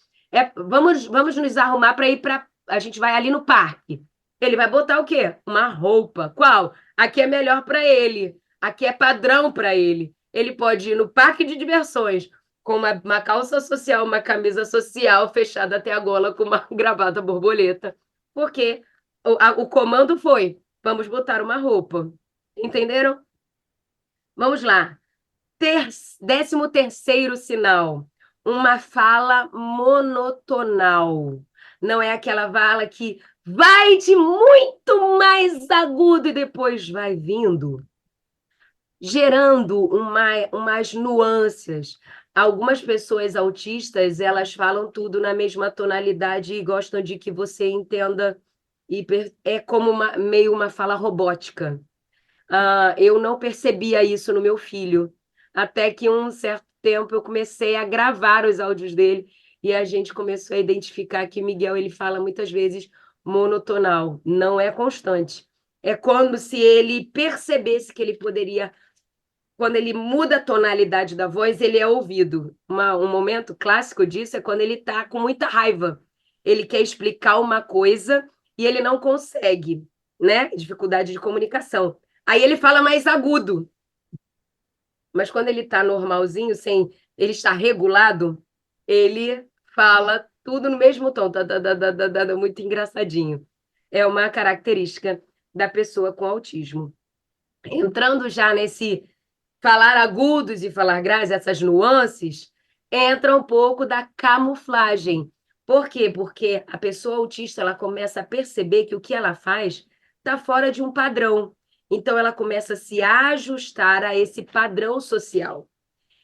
Vamos nos arrumar para ir para. A gente vai ali no parque. Ele vai botar o quê? Uma roupa. Qual? Aqui é melhor para ele. Aqui é padrão para ele. Ele pode ir no parque de diversões com uma calça social, uma camisa social fechada até a gola com uma gravata borboleta, porque o comando foi: vamos botar uma roupa. Entenderam? Vamos lá. 13º sinal, uma fala monotonal. Não é aquela fala que vai de muito mais agudo e depois vai vindo gerando umas nuances. Algumas pessoas autistas, elas falam tudo na mesma tonalidade e gostam de que você entenda, e é como meio uma fala robótica. Eu não percebia isso no meu filho, até que um certo tempo eu comecei a gravar os áudios dele e a gente começou a identificar que Miguel ele fala muitas vezes monotonal, não é constante. É como se ele percebesse que ele poderia, quando ele muda a tonalidade da voz, ele é ouvido. Um momento clássico disso é quando ele está com muita raiva. Ele quer explicar uma coisa e ele não consegue, né? Dificuldade de comunicação. Aí ele fala mais agudo. Mas quando ele está normalzinho, sem ele está regulado, ele fala tudo no mesmo tom. Muito engraçadinho. É uma característica da pessoa com autismo. Entrando já nesse falar agudos e falar graves, essas nuances, entra um pouco da camuflagem. Por quê? Porque a pessoa autista ela começa a perceber que o que ela faz está fora de um padrão. Então, ela começa a se ajustar a esse padrão social.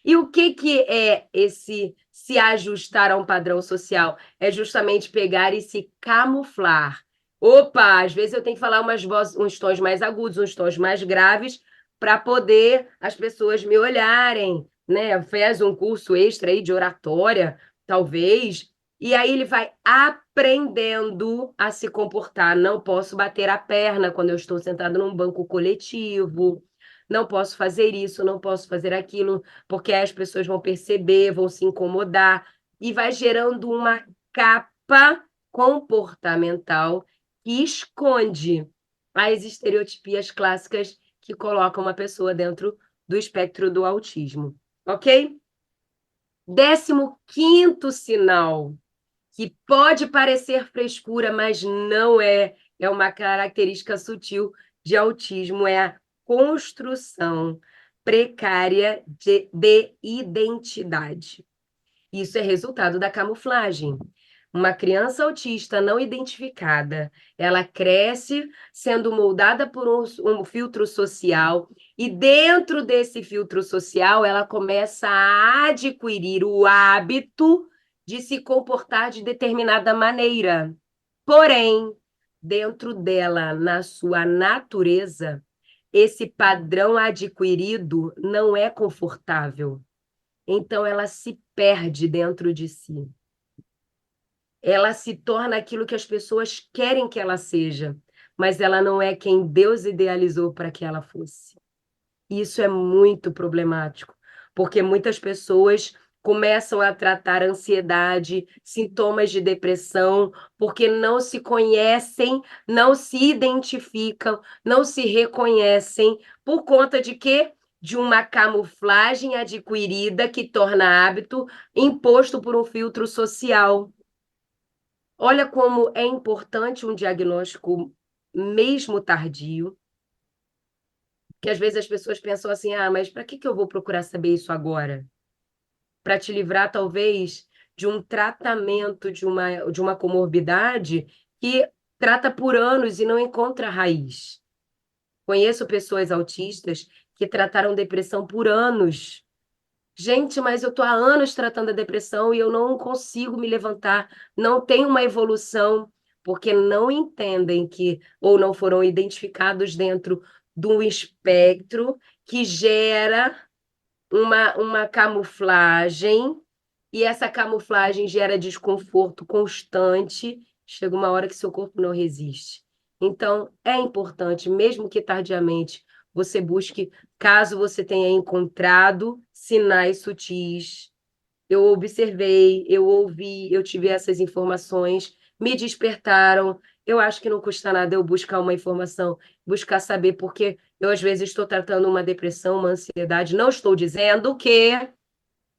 E o que é esse se ajustar a um padrão social? É justamente pegar e se camuflar. Opa, às vezes eu tenho que falar uns tons mais agudos, uns tons mais graves, para poder as pessoas me olharem, né? Fez um curso extra aí de oratória, talvez, e aí ele vai aprendendo a se comportar. Não posso bater a perna quando eu estou sentado num banco coletivo, não posso fazer isso, não posso fazer aquilo, porque as pessoas vão perceber, vão se incomodar, e vai gerando uma capa comportamental que esconde as estereotipias clássicas que colocam uma pessoa dentro do espectro do autismo, ok? 15º sinal, que pode parecer frescura, mas não é, é uma característica sutil de autismo, é a construção precária de identidade. Isso é resultado da camuflagem. Uma criança autista não identificada, ela cresce sendo moldada por um filtro social, e dentro desse filtro social, ela começa a adquirir o hábito de se comportar de determinada maneira. Porém, dentro dela, na sua natureza, esse padrão adquirido não é confortável. Então, ela se perde dentro de si. Ela se torna aquilo que as pessoas querem que ela seja, mas ela não é quem Deus idealizou para que ela fosse. Isso é muito problemático, porque muitas pessoas começam a tratar ansiedade, sintomas de depressão, porque não se conhecem, não se identificam, não se reconhecem, por conta de quê? De uma camuflagem adquirida que torna hábito, imposto por um filtro social. Olha como é importante um diagnóstico mesmo tardio, que às vezes as pessoas pensam assim: ah, mas para que eu vou procurar saber isso agora? Para te livrar, talvez, de um tratamento de uma comorbidade que trata por anos e não encontra raiz. Conheço pessoas autistas que trataram depressão por anos. Gente, mas eu estou há anos tratando a depressão e eu não consigo me levantar, não tem uma evolução, porque não entendem que, ou não foram identificados dentro de um espectro que gera uma camuflagem, e essa camuflagem gera desconforto constante, chega uma hora que seu corpo não resiste. Então, é importante, mesmo que tardiamente, você busque, caso você tenha encontrado sinais sutis. Eu observei, eu ouvi, eu tive essas informações, me despertaram. Eu acho que não custa nada eu buscar uma informação, buscar saber, porque eu, às vezes, estou tratando uma depressão, uma ansiedade. Não estou dizendo que,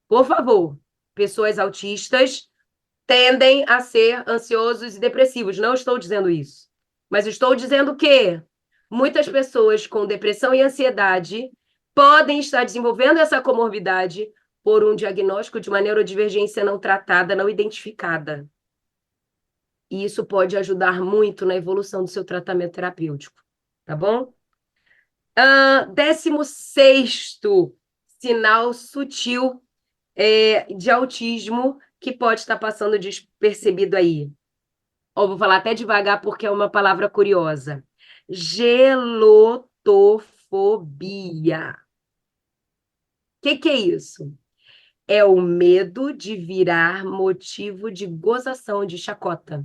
por favor, pessoas autistas tendem a ser ansiosos e depressivos. Não estou dizendo isso. Mas estou dizendo que muitas pessoas com depressão e ansiedade podem estar desenvolvendo essa comorbidade por um diagnóstico de uma neurodivergência não tratada, não identificada. E isso pode ajudar muito na evolução do seu tratamento terapêutico, tá bom? 16º sinal sutil de autismo que pode estar passando despercebido aí. Vou falar até devagar porque é uma palavra curiosa. Gelotofobia. O que é isso? É o medo de virar motivo de gozação, de chacota.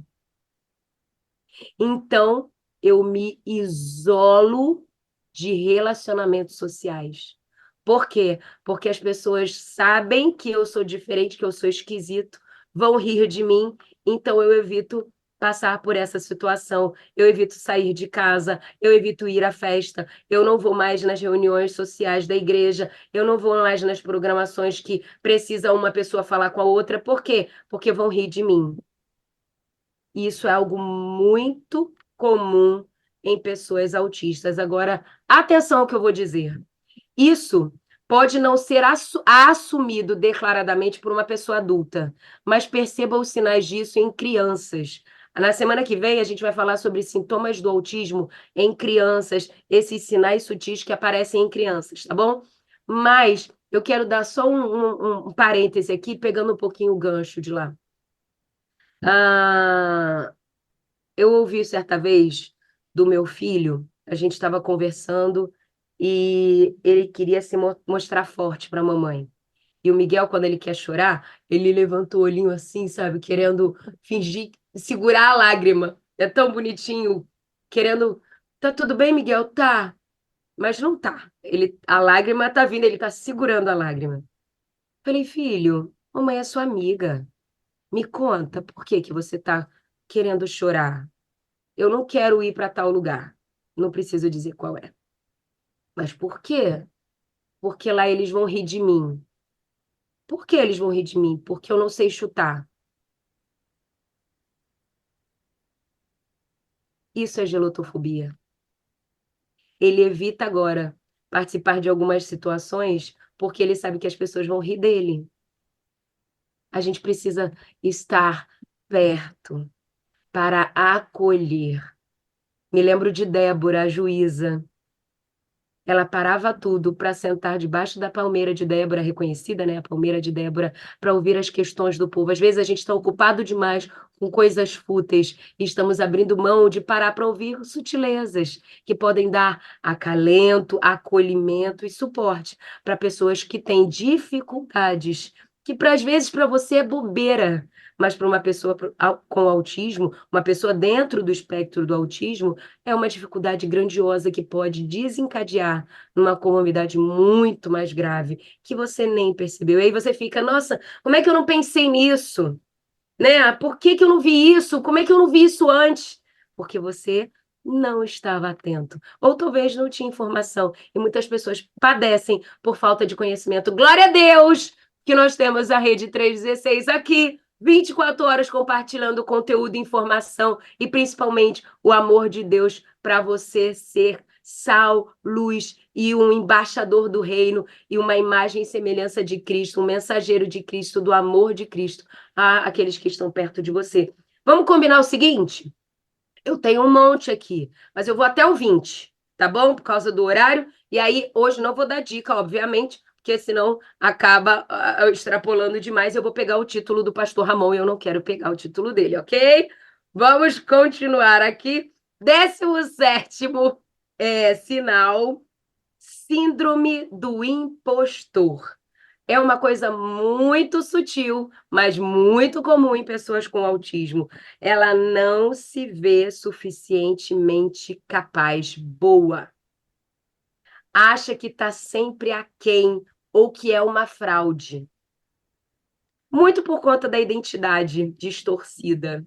Então, eu me isolo de relacionamentos sociais. Por quê? Porque as pessoas sabem que eu sou diferente, que eu sou esquisito, vão rir de mim, então eu evito passar por essa situação, eu evito sair de casa, eu evito ir à festa, eu não vou mais nas reuniões sociais da igreja, eu não vou mais nas programações que precisa uma pessoa falar com a outra. Por quê? Porque vão rir de mim. Isso é algo muito comum em pessoas autistas. Agora, atenção ao que eu vou dizer. Isso pode não ser assumido declaradamente por uma pessoa adulta, mas perceba os sinais disso em crianças. Na semana que vem, a gente vai falar sobre sintomas do autismo em crianças, esses sinais sutis que aparecem em crianças, tá bom? Mas eu quero dar só um parêntese aqui, pegando um pouquinho o gancho de lá. Eu ouvi certa vez do meu filho, a gente estava conversando e ele queria se mostrar forte para a mamãe. E o Miguel, quando ele quer chorar, ele levanta o olhinho assim, sabe, querendo fingir, segurar a lágrima. É tão bonitinho, querendo. Tá tudo bem, Miguel? Tá. Mas não tá. A lágrima tá vindo, ele tá segurando a lágrima. Falei, filho, mamãe é sua amiga. Me conta por que que você tá querendo chorar. Eu não quero ir para tal lugar. Não preciso dizer qual é. Mas por quê? Porque lá eles vão rir de mim. Por que eles vão rir de mim? Porque eu não sei chutar. Isso é gelotofobia. Ele evita agora participar de algumas situações porque ele sabe que as pessoas vão rir dele. A gente precisa estar perto para acolher. Me lembro de Débora, a juíza. ela parava tudo para sentar debaixo da palmeira de Débora, reconhecida, né? A palmeira de Débora, para ouvir as questões do povo. Às vezes a gente está ocupado demais com coisas fúteis e estamos abrindo mão de parar para ouvir sutilezas que podem dar acalento, acolhimento e suporte para pessoas que têm dificuldades, que às vezes para você é bobeira, mas para uma pessoa com autismo, uma pessoa dentro do espectro do autismo, é uma dificuldade grandiosa que pode desencadear numa comorbidade muito mais grave, que você nem percebeu. E aí você fica, nossa, como é que eu não pensei nisso? Né? Por que que eu não vi isso? Como é que eu não vi isso antes? Porque você não estava atento. Ou talvez não tinha informação. E muitas pessoas padecem por falta de conhecimento. Glória a Deus que nós temos a Rede 316 aqui, 24 horas compartilhando conteúdo, informação e principalmente o amor de Deus para você ser sal, luz e um embaixador do reino e uma imagem e semelhança de Cristo, um mensageiro de Cristo, do amor de Cristo àqueles que estão perto de você. Vamos combinar o seguinte? Eu tenho um monte aqui, mas eu vou até o 20, tá bom? Por causa do horário. E aí, hoje não vou dar dica, obviamente, porque senão acaba extrapolando demais. Eu vou pegar o título do pastor Ramon e eu não quero pegar o título dele, ok? Vamos continuar aqui. 17º sinal, síndrome do impostor. É uma coisa muito sutil, mas muito comum em pessoas com autismo. Ela não se vê suficientemente capaz, boa. Acha que está sempre aquém ou que é uma fraude. Muito por conta da identidade distorcida.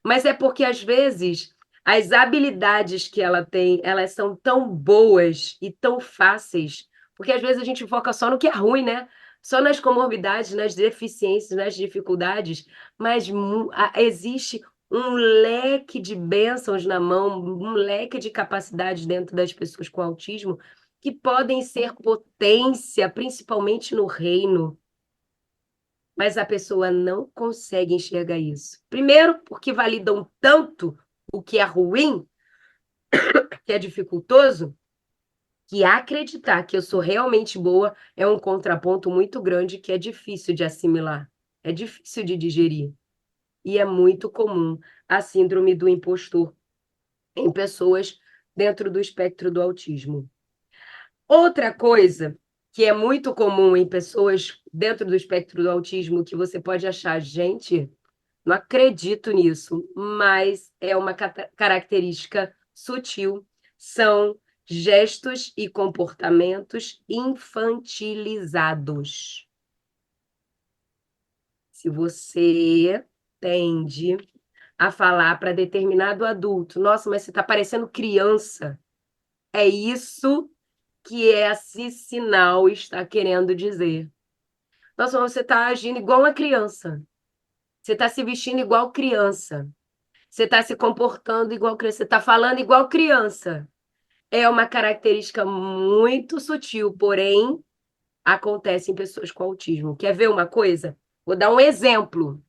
Mas é porque, às vezes, as habilidades que ela tem, elas são tão boas e tão fáceis, porque às vezes a gente foca só no que é ruim, né? Só nas comorbidades, nas deficiências, nas dificuldades, mas existe um leque de bênçãos na mão, um leque de capacidades dentro das pessoas com autismo que podem ser potência, principalmente no reino, mas a pessoa não consegue enxergar isso. Primeiro, porque validam tanto o que é ruim, que é dificultoso, que acreditar que eu sou realmente boa é um contraponto muito grande que é difícil de assimilar, é difícil de digerir. E é muito comum a síndrome do impostor em pessoas dentro do espectro do autismo. Outra coisa que é muito comum em pessoas dentro do espectro do autismo, que você pode achar, gente, não acredito nisso, mas é uma característica sutil, são gestos e comportamentos infantilizados. Se você tende a falar para determinado adulto, nossa, mas você está parecendo criança, é isso que esse sinal está querendo dizer. Nossa, você está agindo igual uma criança. Você está se vestindo igual criança. Você está se comportando igual criança. Você está falando igual criança. É uma característica muito sutil, porém, acontece em pessoas com autismo. Quer ver uma coisa? Vou dar um exemplo.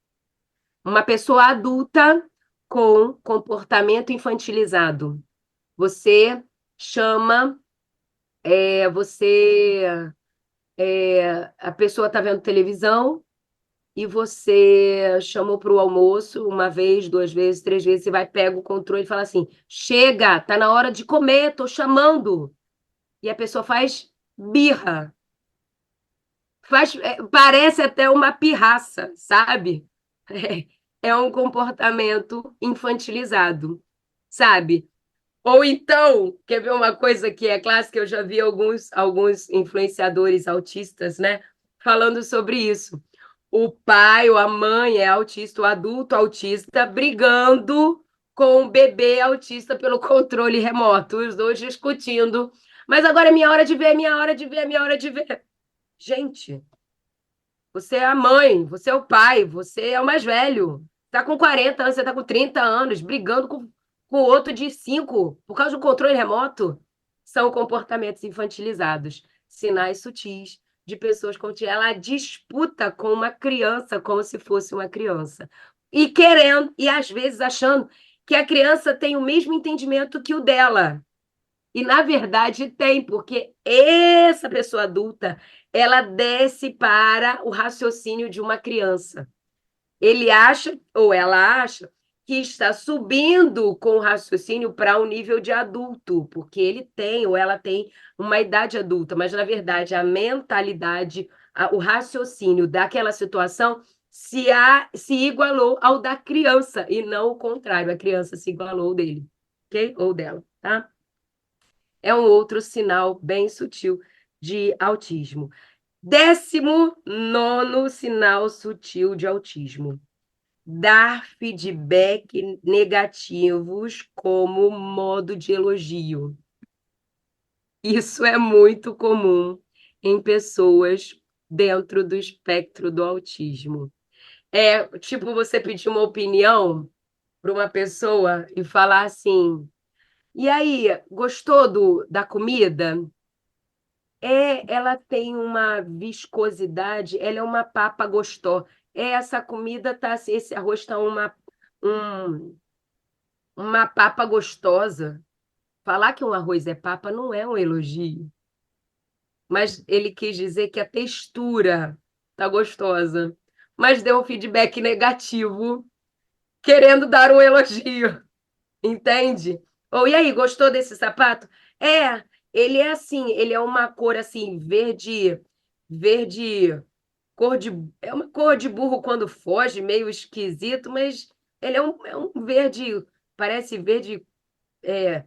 Uma pessoa adulta com comportamento infantilizado. Você chama, a pessoa está vendo televisão, e você chamou para o almoço uma vez, duas vezes, três vezes, você vai, pega o controle e fala assim: chega, tá na hora de comer, tô chamando. E a pessoa faz birra. Parece até uma pirraça, sabe? É um comportamento infantilizado, sabe? Ou então, quer ver uma coisa que é clássica? Eu já vi alguns influenciadores autistas, né, falando sobre isso. O pai ou a mãe é autista, o adulto autista, brigando com o bebê autista pelo controle remoto, os dois discutindo. Mas agora é minha hora de ver, é minha hora de ver, é minha hora de ver. Gente, você é a mãe, você é o pai, você é o mais velho. Está com 40 anos, você está com 30 anos, brigando com o outro de 5 por causa do controle remoto. São comportamentos infantilizados, sinais sutis de pessoas com ela disputa com uma criança como se fosse uma criança. E querendo, e às vezes achando que a criança tem o mesmo entendimento que o dela. E, na verdade, tem, porque essa pessoa adulta, ela desce para o raciocínio de uma criança. Ele acha, ou ela acha, que está subindo com o raciocínio para um nível de adulto, porque ele tem ou ela tem uma idade adulta, mas, na verdade, a mentalidade, o raciocínio daquela situação se igualou ao da criança, e não o contrário, a criança se igualou dele, ok? Ou dela, tá? É um outro sinal bem sutil de autismo. 19º sinal sutil de autismo: dar feedback negativos como modo de elogio. Isso é muito comum em pessoas dentro do espectro do autismo. É tipo você pedir uma opinião para uma pessoa e falar assim: e aí, gostou da comida? Ela tem uma viscosidade, ela é uma papa gostosa. Essa comida tá, assim, esse arroz tá um- uma papa gostosa. Falar que um arroz é papa não é um elogio, mas ele quis dizer que a textura tá gostosa, mas deu um feedback negativo, querendo dar um elogio, entende? Ou e aí, gostou desse sapato? É, ele é assim, ele é uma cor assim, verde, cor de, é uma cor de burro quando foge, meio esquisito, mas ele é um verde, parece verde, é,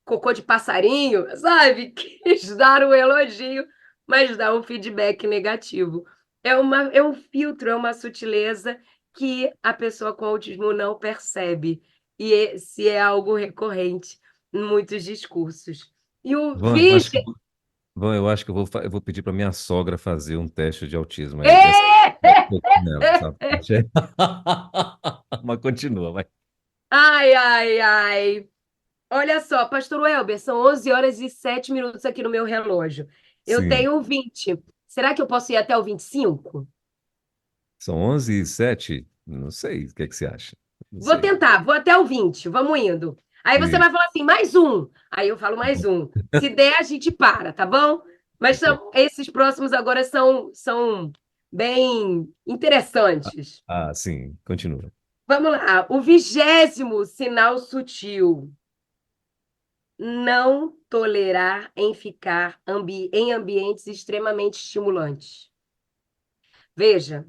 cocô de passarinho, sabe? Quis dar um elogio, mas dá um feedback negativo. É um filtro, é uma sutileza que a pessoa com autismo não percebe. E esse é algo recorrente em muitos discursos. E o Bom, eu acho vixe, que, bom, eu acho que eu vou pedir para minha sogra fazer um teste de autismo aí. é! Nela, essa parte aí. Mas continua, vai. Ai, ai, ai. Olha só, Pastor Welber, são 11 horas e 7 minutos aqui no meu relógio. Eu Sim. tenho 20. Será que eu posso ir até o 25? São 11h07. Não sei. O que é que você acha? Não Vou sei. tentar, vou até o 20. Vamos indo. Aí você vai Isso. falar assim, mais um. Aí eu falo mais um. Se der, a gente para, tá bom? Mas Tá. esses próximos agora são bem interessantes. Sim. Continua. Vamos lá. O 20º sinal sutil: não tolerar em ficar em ambientes extremamente estimulantes. Veja,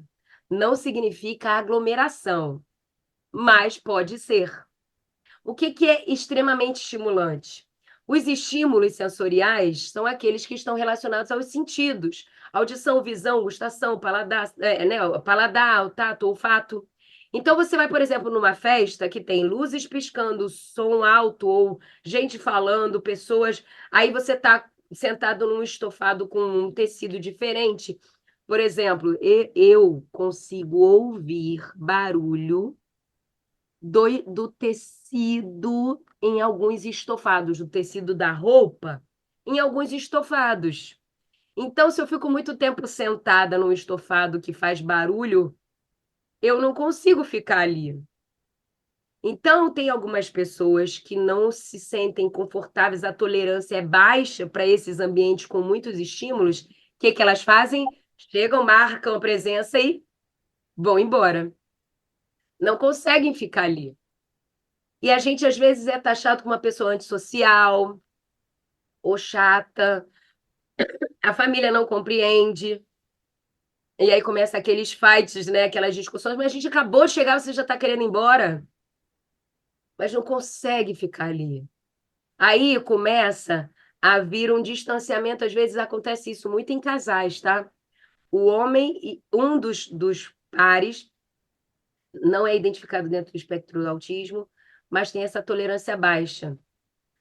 não significa aglomeração, mas pode ser. O que é extremamente estimulante? Os estímulos sensoriais são aqueles que estão relacionados aos sentidos: audição, visão, gustação, paladar, né, paladar, o tato, olfato. Então, você vai, por exemplo, numa festa que tem luzes piscando, som alto, ou gente falando, pessoas. Aí você está sentado num estofado com um tecido diferente. Por exemplo, eu consigo ouvir barulho do tecido em alguns estofados, do tecido da roupa em alguns estofados. Então, se eu fico muito tempo sentada num estofado que faz barulho, eu não consigo ficar ali. Então, tem algumas pessoas que não se sentem confortáveis, a tolerância é baixa para esses ambientes com muitos estímulos. O que elas fazem? Chegam, marcam a presença e vão embora. Não conseguem ficar ali. E a gente, às vezes, é taxado como uma pessoa antissocial ou chata, a família não compreende, e aí começa aqueles fights, né? Aquelas discussões, mas a gente acabou de chegar, você já está querendo ir embora, mas não consegue ficar ali. Aí começa a vir um distanciamento, às vezes acontece isso muito em casais, tá? O homem, um dos pares, não é identificado dentro do espectro do autismo, mas tem essa tolerância baixa.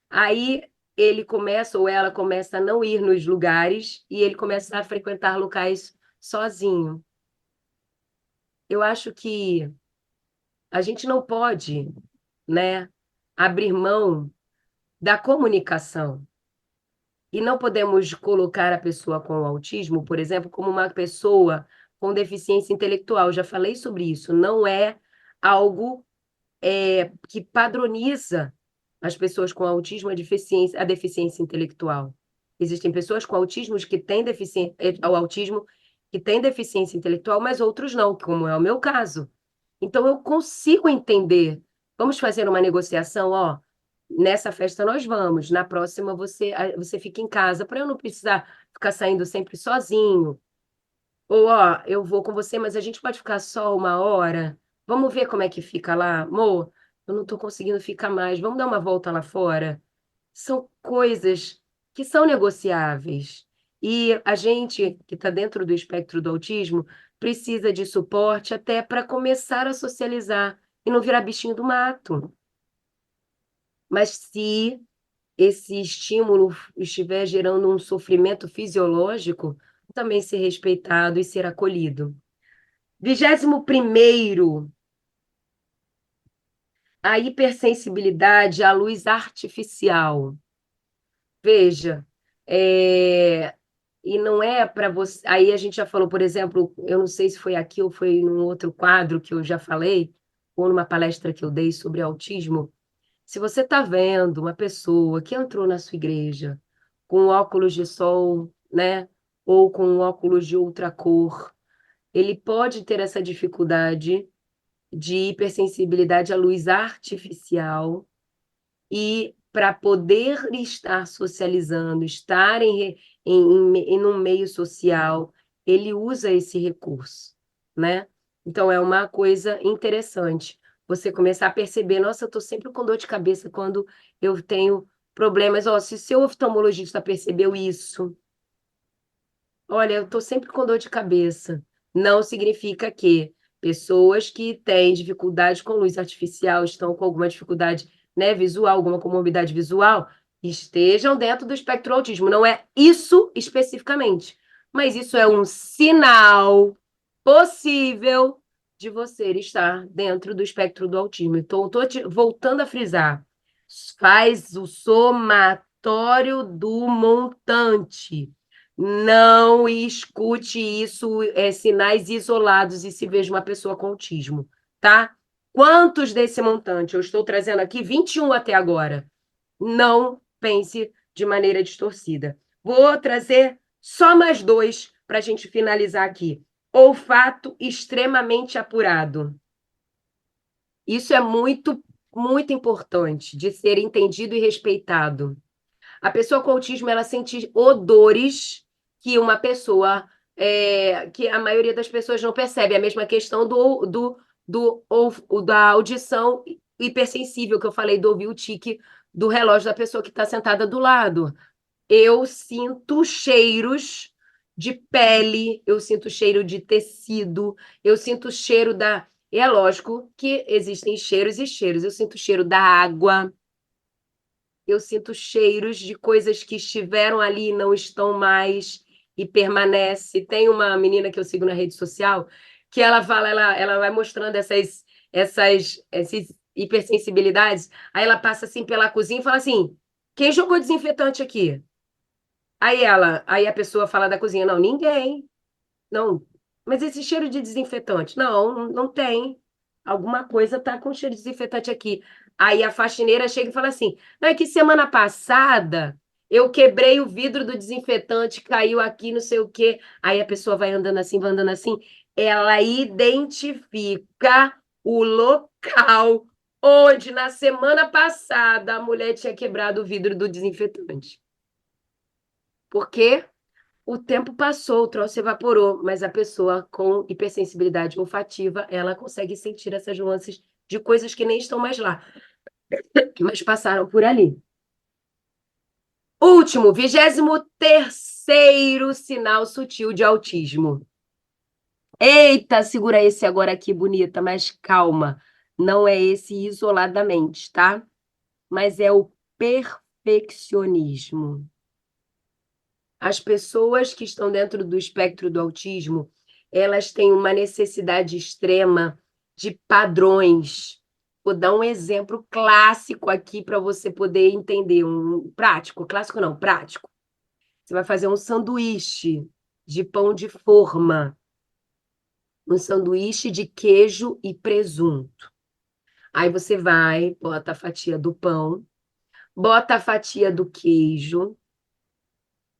Aí ele começa ou ela começa a não ir nos lugares e ele começa a frequentar locais sozinho. Eu acho que a gente não pode, né, abrir mão da comunicação. E não podemos colocar a pessoa com autismo, por exemplo, como uma pessoa com deficiência intelectual. Já falei sobre isso. Não é algo que padroniza. as pessoas com autismo, a deficiência intelectual. Existem pessoas com autismo que têm deficiência, o autismo que têm deficiência intelectual, mas outros não, como é o meu caso. Então, eu consigo entender. Vamos fazer uma negociação, ó. Nessa festa nós vamos, na próxima você fica em casa, para eu não precisar ficar saindo sempre sozinho. Ou, ó, eu vou com você, mas a gente pode ficar só uma hora? Vamos ver como é que fica lá, amor? Eu não estou conseguindo ficar mais. Vamos dar uma volta lá fora? São coisas que são negociáveis. E a gente que está dentro do espectro do autismo precisa de suporte até para começar a socializar e não virar bichinho do mato. Mas se esse estímulo estiver gerando um sofrimento fisiológico, também ser respeitado e ser acolhido. 21º, a hipersensibilidade à luz artificial. Veja, e não é para você. Aí a gente já falou, por exemplo, eu não sei se foi aqui ou foi num outro quadro que eu já falei, ou numa palestra que eu dei sobre autismo. Se você está vendo uma pessoa que entrou na sua igreja com óculos de sol, né, ou com óculos de outra cor, ele pode ter essa dificuldade de hipersensibilidade à luz artificial e para poder estar socializando, estar em um meio social, ele usa esse recurso, né? Então é uma coisa interessante você começar a perceber, nossa, eu estou sempre com dor de cabeça quando eu tenho problemas. Ó, se seu oftalmologista percebeu isso, olha, eu estou sempre com dor de cabeça. Não significa que pessoas que têm dificuldade com luz artificial, estão com alguma dificuldade, né, visual, alguma comorbidade visual, estejam dentro do espectro autismo. Não é isso especificamente, mas isso é um sinal possível de você estar dentro do espectro do autismo. Então, estou voltando a frisar. Faz o somatório do montante. Não escute isso, sinais isolados e se veja uma pessoa com autismo, tá? Quantos desse montante? Eu estou trazendo aqui 21 até agora. Não pense de maneira distorcida. Vou trazer só mais dois para a gente finalizar aqui. Olfato extremamente apurado. Isso é muito, muito importante de ser entendido e respeitado. A pessoa com autismo, ela sente odores que uma pessoa, que a maioria das pessoas não percebe. É a mesma questão da audição hipersensível, que eu falei do ouvir o tique do relógio da pessoa que está sentada do lado. Eu sinto cheiros de pele, eu sinto cheiro de tecido, eu sinto cheiro da. E é lógico que existem cheiros e cheiros. Eu sinto o cheiro da água, eu sinto cheiros de coisas que estiveram ali e não estão mais e permanece. Tem uma menina que eu sigo na rede social que ela fala, ela vai mostrando essas hipersensibilidades, aí ela passa assim pela cozinha e fala assim: quem jogou desinfetante aqui? Aí a pessoa fala da cozinha: não, ninguém. Não, mas esse cheiro de desinfetante? Não, não tem. Alguma coisa tá com cheiro de desinfetante aqui. Aí a faxineira chega e fala assim: não, é que semana passada eu quebrei o vidro do desinfetante, caiu aqui, não sei o quê. Aí a pessoa vai andando assim, vai andando assim. Ela identifica o local onde na semana passada a mulher tinha quebrado o vidro do desinfetante. Por quê? O tempo passou, o troço evaporou, mas a pessoa com hipersensibilidade olfativa, ela consegue sentir essas nuances de coisas que nem estão mais lá, mas passaram por ali. Último, 23º sinal sutil de autismo. Eita, segura esse agora aqui, bonita, mas calma. Não é esse isoladamente, tá? Mas é o perfeccionismo. As pessoas que estão dentro do espectro do autismo, elas têm uma necessidade extrema de padrões. Vou dar um exemplo clássico aqui para você poder entender, um prático, clássico não, prático. Você vai fazer um sanduíche de pão de forma, um sanduíche de queijo e presunto. Aí você vai, bota a fatia do pão, bota a fatia do queijo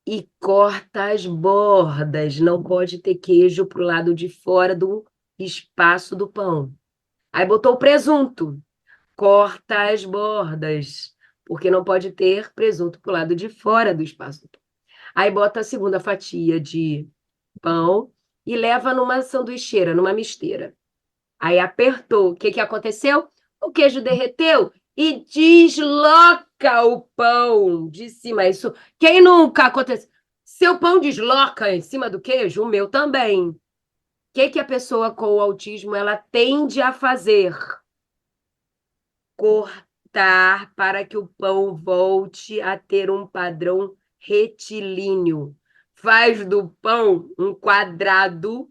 e corta as bordas. Não pode ter queijo pro lado de fora do espaço do pão. Aí botou o presunto, corta as bordas, porque não pode ter presunto pro lado de fora do espaço do pão. Aí bota a segunda fatia de pão e leva numa sanduicheira, numa misteira. Aí apertou. O que que aconteceu? O queijo derreteu e desloca o pão de cima. Isso, quem nunca aconteceu? Seu pão desloca em cima do queijo? O meu também. O que que a pessoa com o autismo ela tende a fazer? Cortar para que o pão volte a ter um padrão retilíneo. Faz do pão um quadrado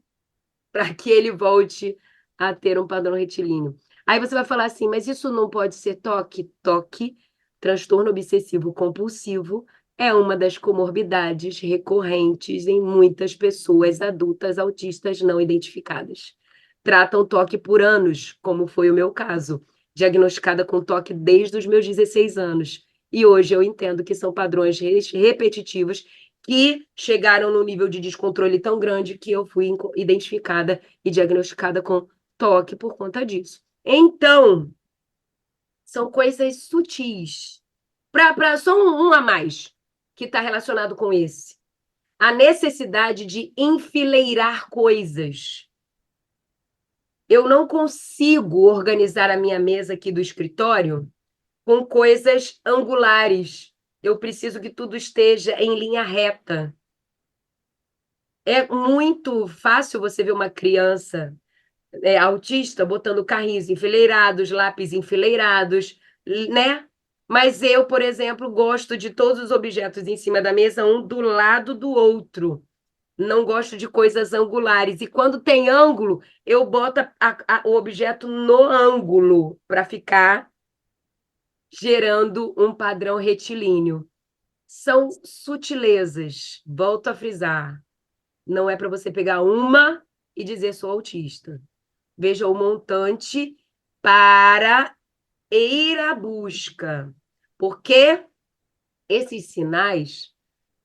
para que ele volte a ter um padrão retilíneo. Aí você vai falar assim, mas isso não pode ser toque? Toque, transtorno obsessivo compulsivo, é uma das comorbidades recorrentes em muitas pessoas adultas autistas não identificadas. Tratam toque por anos, como foi o meu caso, diagnosticada com toque desde os meus 16 anos. E hoje eu entendo que são padrões repetitivos que chegaram num nível de descontrole tão grande que eu fui identificada e diagnosticada com toque por conta disso. Então, são coisas sutis. Só um a mais que está relacionado com esse. A necessidade de enfileirar coisas. Eu não consigo organizar a minha mesa aqui do escritório com coisas angulares. Eu preciso que tudo esteja em linha reta. É muito fácil você ver uma criança autista botando carrinhos enfileirados, lápis enfileirados, né? Mas eu, por exemplo, gosto de todos os objetos em cima da mesa, um do lado do outro. Não gosto de coisas angulares. E quando tem ângulo, eu boto o objeto no ângulo para ficar gerando um padrão retilíneo. São sutilezas. Volto a frisar. Não é para você pegar uma e dizer sou autista. Veja o montante para ir à busca. Porque esses sinais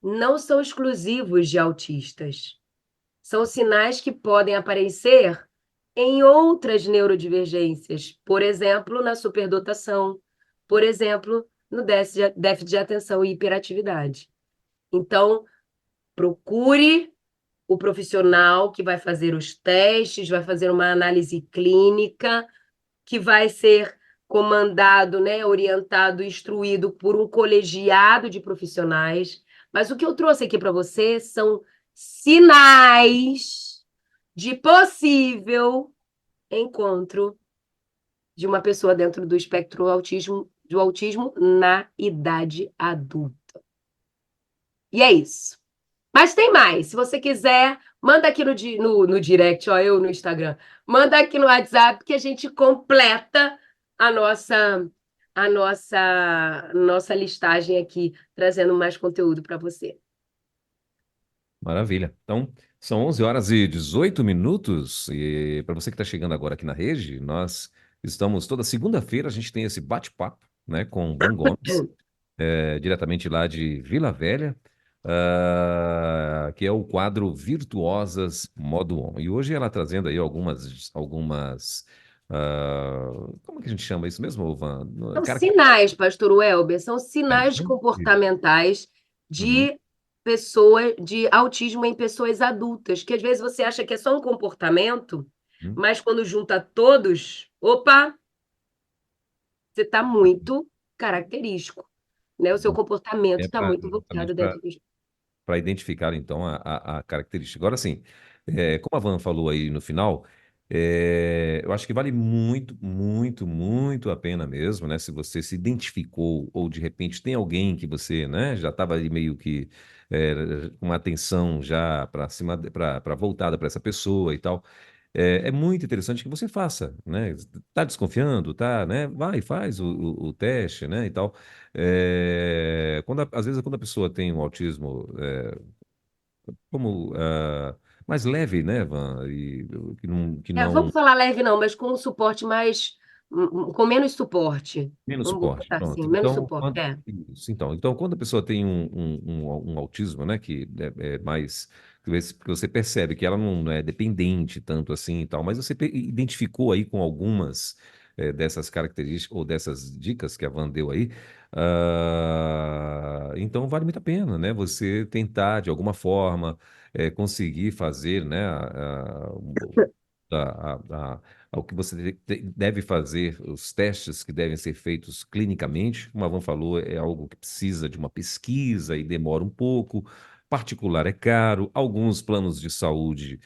não são exclusivos de autistas. São sinais que podem aparecer em outras neurodivergências, por exemplo, na superdotação, por exemplo, no déficit de atenção e hiperatividade. Então, procure o profissional que vai fazer os testes, vai fazer uma análise clínica, que vai ser comandado, né, orientado, instruído por um colegiado de profissionais. Mas o que eu trouxe aqui para você são sinais de possível encontro de uma pessoa dentro do espectro do autismo na idade adulta. E é isso. Mas tem mais. Se você quiser, manda aqui no direct, ó, eu no Instagram. Manda aqui no WhatsApp que a gente completa a nossa listagem aqui, trazendo mais conteúdo para você. Maravilha. Então, são 11 horas e 18 minutos. E para você que está chegando agora aqui na rede, nós estamos toda segunda-feira, a gente tem esse bate-papo, né, com o Van Gomes, diretamente lá de Vila Velha, que é o quadro Virtuosas Modo On. E hoje ela trazendo aí como é que a gente chama isso mesmo, Van? São sinais, pastor Welber, são sinais Né? comportamentais Uhum, de pessoas de autismo em pessoas adultas, que às vezes você acha que é só um comportamento, uhum. mas quando junta todos, opa, você está muito característico, né? O seu comportamento É está para muito justamente voltado dentro dos. para identificar, então, a característica. Agora, sim, como a Van falou aí no final, eu acho que vale muito, muito, muito a pena mesmo, né? Se você se identificou ou, de repente, tem alguém que você, né, já estava ali meio que com uma atenção já para cima, para voltada para essa pessoa e tal. É muito interessante que você faça, né? Tá desconfiando, tá, né? Vai, faz o teste, né, e tal. Às vezes, quando a pessoa tem um autismo como mais leve, né, Van? E que não, Vamos falar leve não, mas com um suporte mais com menos suporte. Menos Vamos suporte, botar assim, pronto. menos suporte. É, Então, quando a pessoa tem um autismo, né, que é mais que você percebe que ela não é dependente tanto assim e tal, mas você identificou aí com algumas dessas características ou dessas dicas que a Van deu aí, então vale muito a pena, né, você tentar de alguma forma conseguir fazer, né, a, a- ao que você deve fazer, os testes que devem ser feitos clinicamente. Como a Van falou, é algo que precisa de uma pesquisa e demora um pouco. Particular é caro, alguns planos de saúde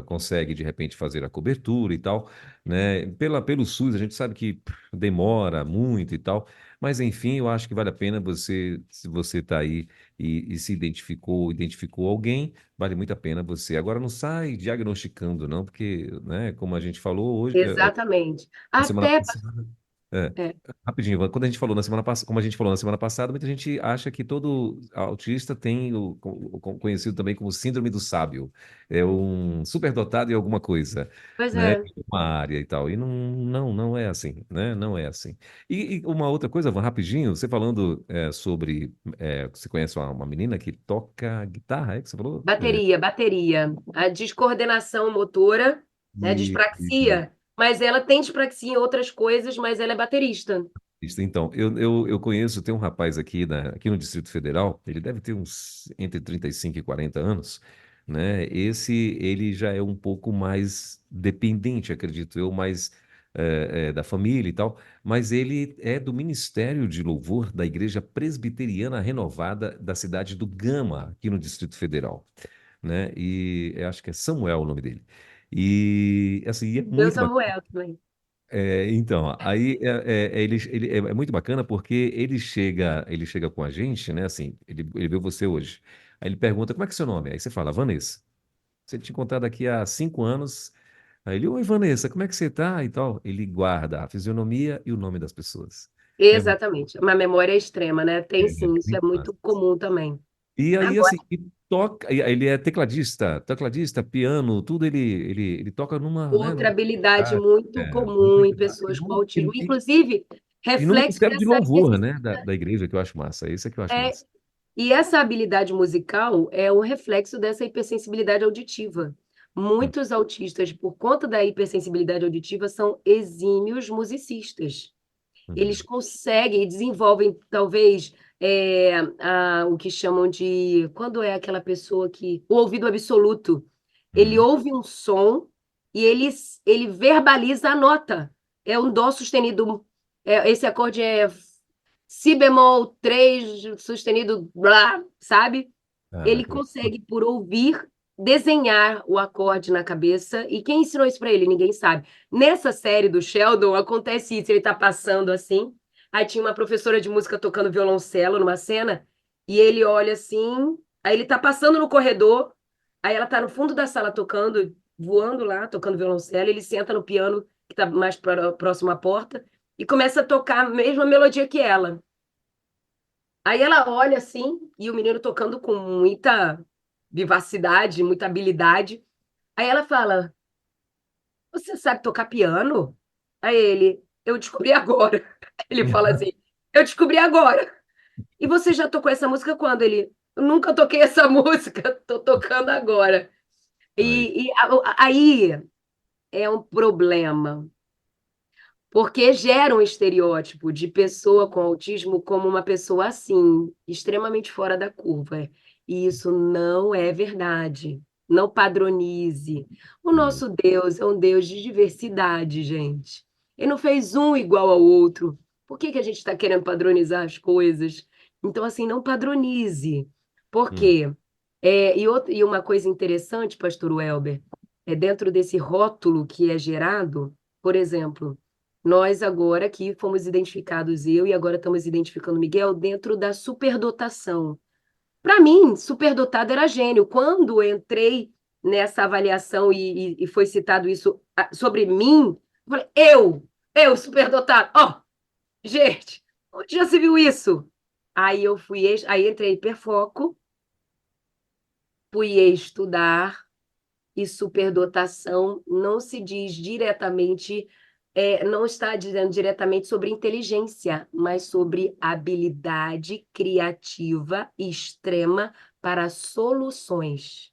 conseguem de repente fazer a cobertura e tal, né? Pelo SUS, a gente sabe que demora muito e tal, mas enfim, eu acho que vale a pena você, se você está aí e se identificou alguém, vale muito a pena você. Agora não sai diagnosticando, não, porque, né, como a gente falou hoje, exatamente. na semana Até, passada. É, é, rapidinho, Ivan, quando a gente falou na semana passada, como a gente falou na semana passada, muita gente acha que todo autista tem conhecido também como síndrome do sábio. É um superdotado em alguma coisa, pois né? é, Em uma área e tal. E não é assim, né? Não é assim. E uma outra coisa, Ivan, rapidinho, você falando sobre. Você conhece uma menina que toca guitarra, é que você falou? bateria. A descoordenação motora, né, E, dispraxia, mas ela tem dispraxia em outras coisas, mas ela é baterista. isso, então, eu conheço, tem um rapaz aqui, aqui no Distrito Federal, ele deve ter uns entre 35 e 40 anos, né? Ele já é um pouco mais dependente, acredito eu, mais da família e tal, mas ele é do Ministério de Louvor da Igreja Presbiteriana Renovada da cidade do Gama, aqui no Distrito Federal, né? E eu acho que é Samuel o nome dele. E, assim, é Eu, muito Samuel, também. então, aí é muito bacana porque ele chega com a gente, né? Assim, ele viu você hoje. Aí ele pergunta, como é que é seu nome? Aí você fala, Vanessa. Se ele te encontrar daqui a 5 anos, aí ele, oi, Vanessa, como é que você tá? E tal. Ele guarda a fisionomia e o nome das pessoas. É, Exatamente. Uma memória extrema, né? Tem é sim, isso é muito muito massa. comum também. E aí, Agora, assim, ele é tecladista, piano, tudo ele toca numa, né? outra habilidade Ah, muito muito comum em legal. pessoas com autismo, inclusive E no reflexo Ministério de dessa Louvor, né, da igreja, que eu acho massa. Isso é que eu acho é, massa. e essa habilidade musical é um reflexo dessa hipersensibilidade auditiva. Hum, Muitos autistas, por conta da hipersensibilidade auditiva, são exímios musicistas. Eles uhum, conseguem e desenvolvem, talvez, o que chamam de. Quando é aquela pessoa que. O ouvido absoluto. Ele uhum. ouve um som e ele verbaliza a nota. É um dó sustenido. Esse acorde é si bemol 3 sustenido, blá, sabe? Ele Caraca. consegue, por ouvir, desenhar o acorde na cabeça. E quem ensinou isso para ele? Ninguém sabe. Nessa série do Sheldon, acontece isso. Ele está passando assim. Aí tinha uma professora de música tocando violoncelo numa cena. E ele olha assim. Aí ele está passando no corredor. Aí ela está no fundo da sala tocando, voando lá, tocando violoncelo. Ele senta no piano, que está mais próximo à porta, e começa a tocar a mesma melodia que ela. Aí ela olha assim, e o menino tocando com muita vivacidade, muita habilidade. Aí ela fala: Você sabe tocar piano? Aí ele: Eu descobri agora. Ele fala assim: Eu descobri agora. E você já tocou essa música quando? Ele: Eu nunca toquei essa música, tô tocando agora. Ai, Aí é um problema, porque gera um estereótipo de pessoa com autismo como uma pessoa assim, extremamente fora da curva. E isso não é verdade. Não padronize. O hum, nosso Deus é um Deus de diversidade, gente. Ele não fez um igual ao outro. Por que que a gente está querendo padronizar as coisas? Então, assim, não padronize. Por hum, quê? E uma coisa interessante, pastor Welber, é dentro desse rótulo que é gerado, por exemplo, nós agora aqui fomos identificados, eu e agora estamos identificando o Miguel, dentro da superdotação. Para mim, superdotado era gênio. Quando eu entrei nessa avaliação e foi citado isso sobre mim, eu falei, eu, superdotado. Ó, gente, onde já se viu isso? Aí entrei em hiperfoco, fui estudar, e superdotação não se diz diretamente não está dizendo diretamente sobre inteligência, mas sobre habilidade criativa extrema para soluções.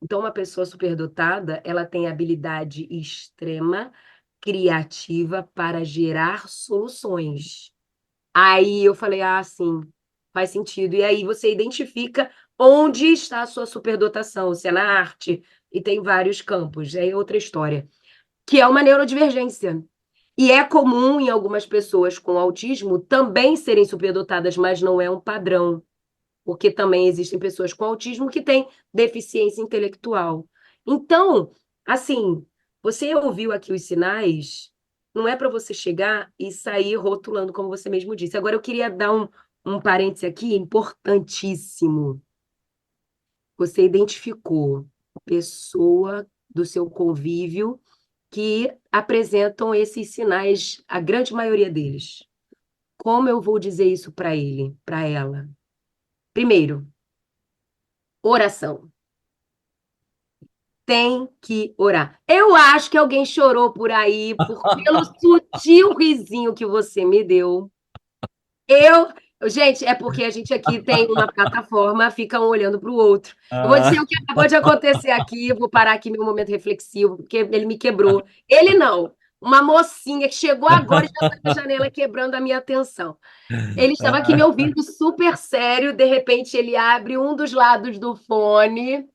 Então, uma pessoa superdotada, ela tem habilidade extrema criativa para gerar soluções. Aí eu falei, ah, sim, faz sentido. E aí você identifica onde está a sua superdotação, se é na arte, e tem vários campos, é outra história, que é uma neurodivergência. E é comum em algumas pessoas com autismo também serem superdotadas, mas não é um padrão, porque também existem pessoas com autismo que têm deficiência intelectual. Então, assim, você ouviu aqui os sinais, não é para você chegar e sair rotulando, como você mesmo disse. Agora, eu queria dar um parêntese aqui importantíssimo. Você identificou pessoa do seu convívio que apresentam esses sinais, a grande maioria deles. Como eu vou dizer isso para ele, para ela? Primeiro, oração. Tem que orar. Eu acho que alguém chorou por aí pelo sutil risinho que você me deu. Eu, gente, é porque a gente aqui tem uma plataforma, fica um olhando para o outro. Eu vou dizer Ah, o que acabou de acontecer aqui, eu vou parar aqui meu momento reflexivo, porque ele me quebrou. Ele não. Uma mocinha que chegou agora e já está na janela quebrando a minha atenção. Ele estava aqui me ouvindo super sério, de repente ele abre um dos lados do fone,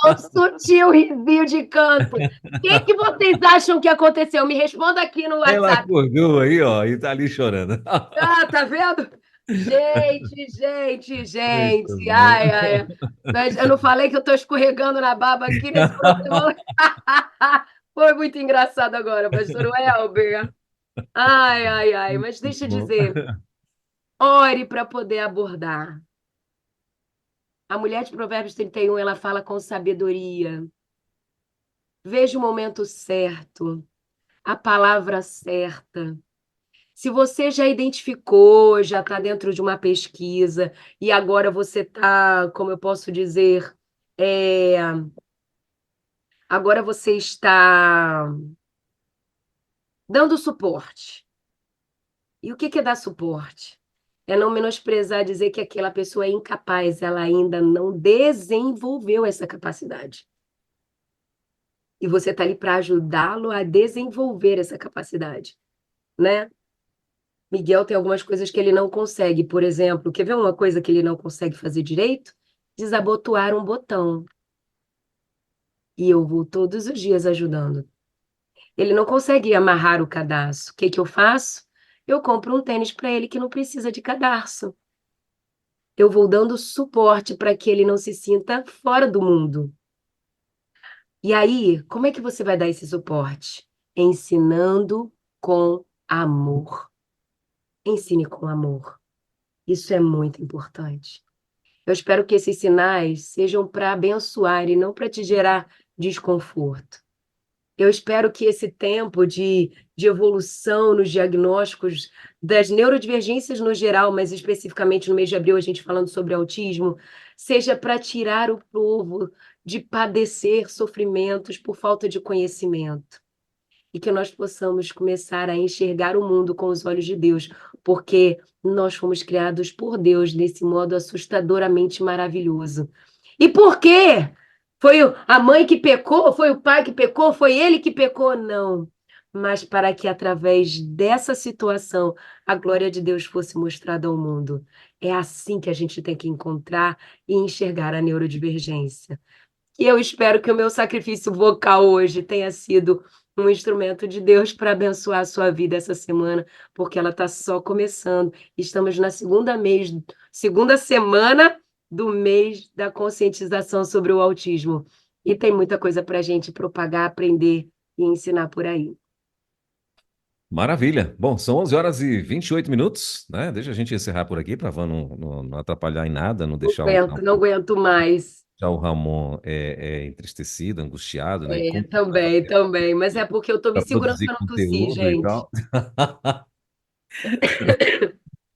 um sutil risinho de canto. O que vocês acham que aconteceu? Me responda aqui no ela WhatsApp. acordou aí, ó, e tá ali chorando. Ah, tá vendo? Eita, Gente. mano. Ai, ai. Mas eu não falei que eu tô escorregando na baba aqui nesse final de semana? Foi muito engraçado agora, pastor Welber. Ai. Mas deixa eu Bom. dizer, ore para poder abordar. A mulher de Provérbios 31, ela fala com sabedoria. Veja o momento certo, a palavra certa. Se você já identificou, já está dentro de uma pesquisa, e agora você está, como eu posso dizer, é, agora você está dando suporte. E o que é dar suporte? É não menosprezar, dizer que aquela pessoa é incapaz, ela ainda não desenvolveu essa capacidade. E você está ali para ajudá-lo a desenvolver essa capacidade, né? Miguel tem algumas coisas que ele não consegue. Por exemplo, quer ver uma coisa que ele não consegue fazer direito? Desabotoar um botão. E eu vou todos os dias ajudando. Ele não consegue amarrar o cadarço. O que que eu faço? Eu compro um tênis para ele que não precisa de cadarço. Eu vou dando suporte para que ele não se sinta fora do mundo. E aí, como é que você vai dar esse suporte? Ensinando com amor. Ensine com amor. Isso é muito importante. Eu espero que esses sinais sejam para abençoar e não para te gerar desconforto. Eu espero que esse tempo de evolução nos diagnósticos das neurodivergências no geral, mas especificamente no mês de abril, a gente falando sobre autismo, seja para tirar o povo de padecer sofrimentos por falta de conhecimento e que nós possamos começar a enxergar o mundo com os olhos de Deus, porque nós fomos criados por Deus nesse modo assustadoramente maravilhoso. E por quê? Foi a mãe que pecou? Foi o pai que pecou? Foi ele que pecou? Não. Mas para que através dessa situação a glória de Deus fosse mostrada ao mundo. É assim que a gente tem que encontrar e enxergar a neurodivergência. E eu espero que o meu sacrifício vocal hoje tenha sido um instrumento de Deus para abençoar a sua vida essa semana, porque ela está só começando. Estamos na segunda semana do mês da conscientização sobre o autismo. E tem muita coisa para a gente propagar, aprender e ensinar por aí. Maravilha. Bom, são 11 horas e 28 minutos, né? Deixa a gente encerrar por aqui para a Van não atrapalhar em nada, não deixar Não aguento mais. deixar o Ramon entristecido, angustiado, né? É, Como também. Mas é porque eu estou me para segurando produzir para não tossir, conteúdo e gente. tal.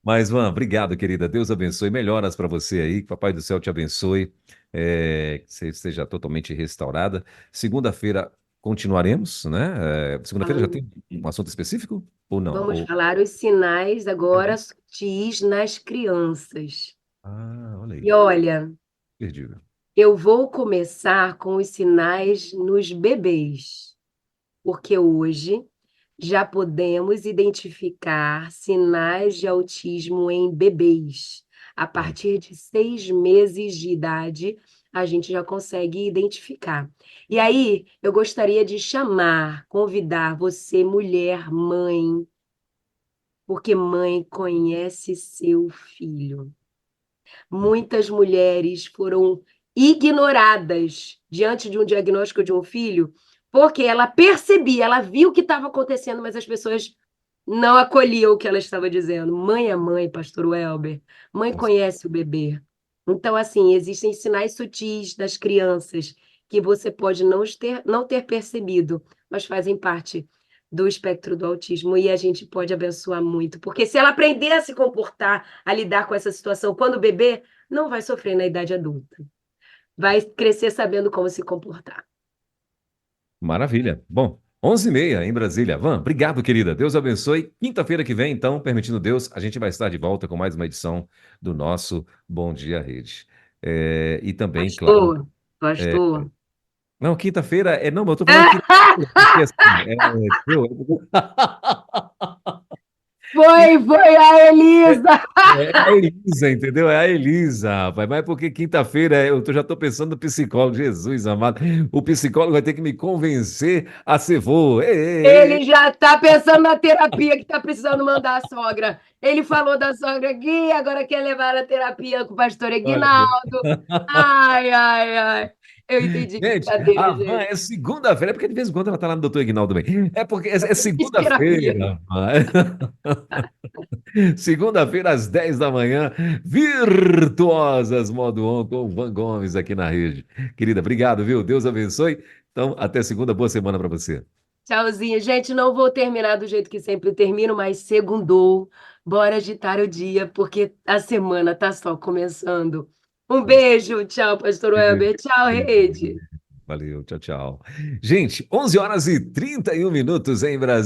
Mas, Van, obrigado, querida. Deus abençoe. Melhoras para você aí. Que Papai do Céu te abençoe. Que você esteja totalmente restaurada. Segunda-feira, continuaremos, né? Segunda-feira já Vamos, tem um assunto específico ou não? vamos falar os sinais agora sutis nas crianças. Olha E aí, olha, perdido. eu vou começar com os sinais nos bebês, porque hoje já podemos identificar sinais de autismo em bebês. A Hum. partir de 6 meses de idade, a gente já consegue identificar. E aí, eu gostaria de chamar, convidar você, mulher, mãe, porque mãe conhece seu filho. Muitas mulheres foram ignoradas diante de um diagnóstico de um filho, porque ela percebia, ela viu o que estava acontecendo, mas as pessoas não acolhiam o que ela estava dizendo. Mãe é mãe, pastor Welber. Mãe conhece o bebê. Então, assim, existem sinais sutis das crianças que você pode não ter percebido, mas fazem parte do espectro do autismo e a gente pode abençoar muito, porque se ela aprender a se comportar, a lidar com essa situação quando bebê, não vai sofrer na idade adulta. Vai crescer sabendo como se comportar. Maravilha. Bom, 11h30 em Brasília. Van, obrigado, querida. Deus abençoe. Quinta-feira que vem, então, permitindo Deus, a gente vai estar de volta com mais uma edição do nosso Bom Dia Rede. E também, claro. Pastor, é, pastor. não, quinta-feira não, mas eu tô falando quinta-feira, porque assim, Foi a é, Elisa! é a Elisa, entendeu? É a Elisa, rapaz. Mas é porque quinta-feira já estou pensando no psicólogo, Jesus amado. O psicólogo vai ter que me convencer a ser vô. Ei, ei, ei. Ele já está pensando na terapia que está precisando mandar a sogra. Ele falou da sogra aqui, agora quer levar a terapia com o pastor Olha, Deus. Aguinaldo. Ai, ai, ai. Eu entendi Gente, brincadeira, a Van gente. é segunda-feira, é porque de vez em quando ela tá lá no doutor Ignaldo também. É porque é Fiz terapia. segunda-feira, rapaz. Segunda-feira, às 10 da manhã, Virtuosas Modo On com o Van Gomes aqui na rede. Querida, obrigado, viu? Deus abençoe. Então, até segunda, boa semana para você. Tchauzinho. Gente, não vou terminar do jeito que sempre termino, mas segundou. Bora agitar o dia, porque a semana está só começando. Um beijo. Tchau, pastor Weber. Tchau, rede. Valeu, tchau, tchau. Gente, 11h31 em Brasília.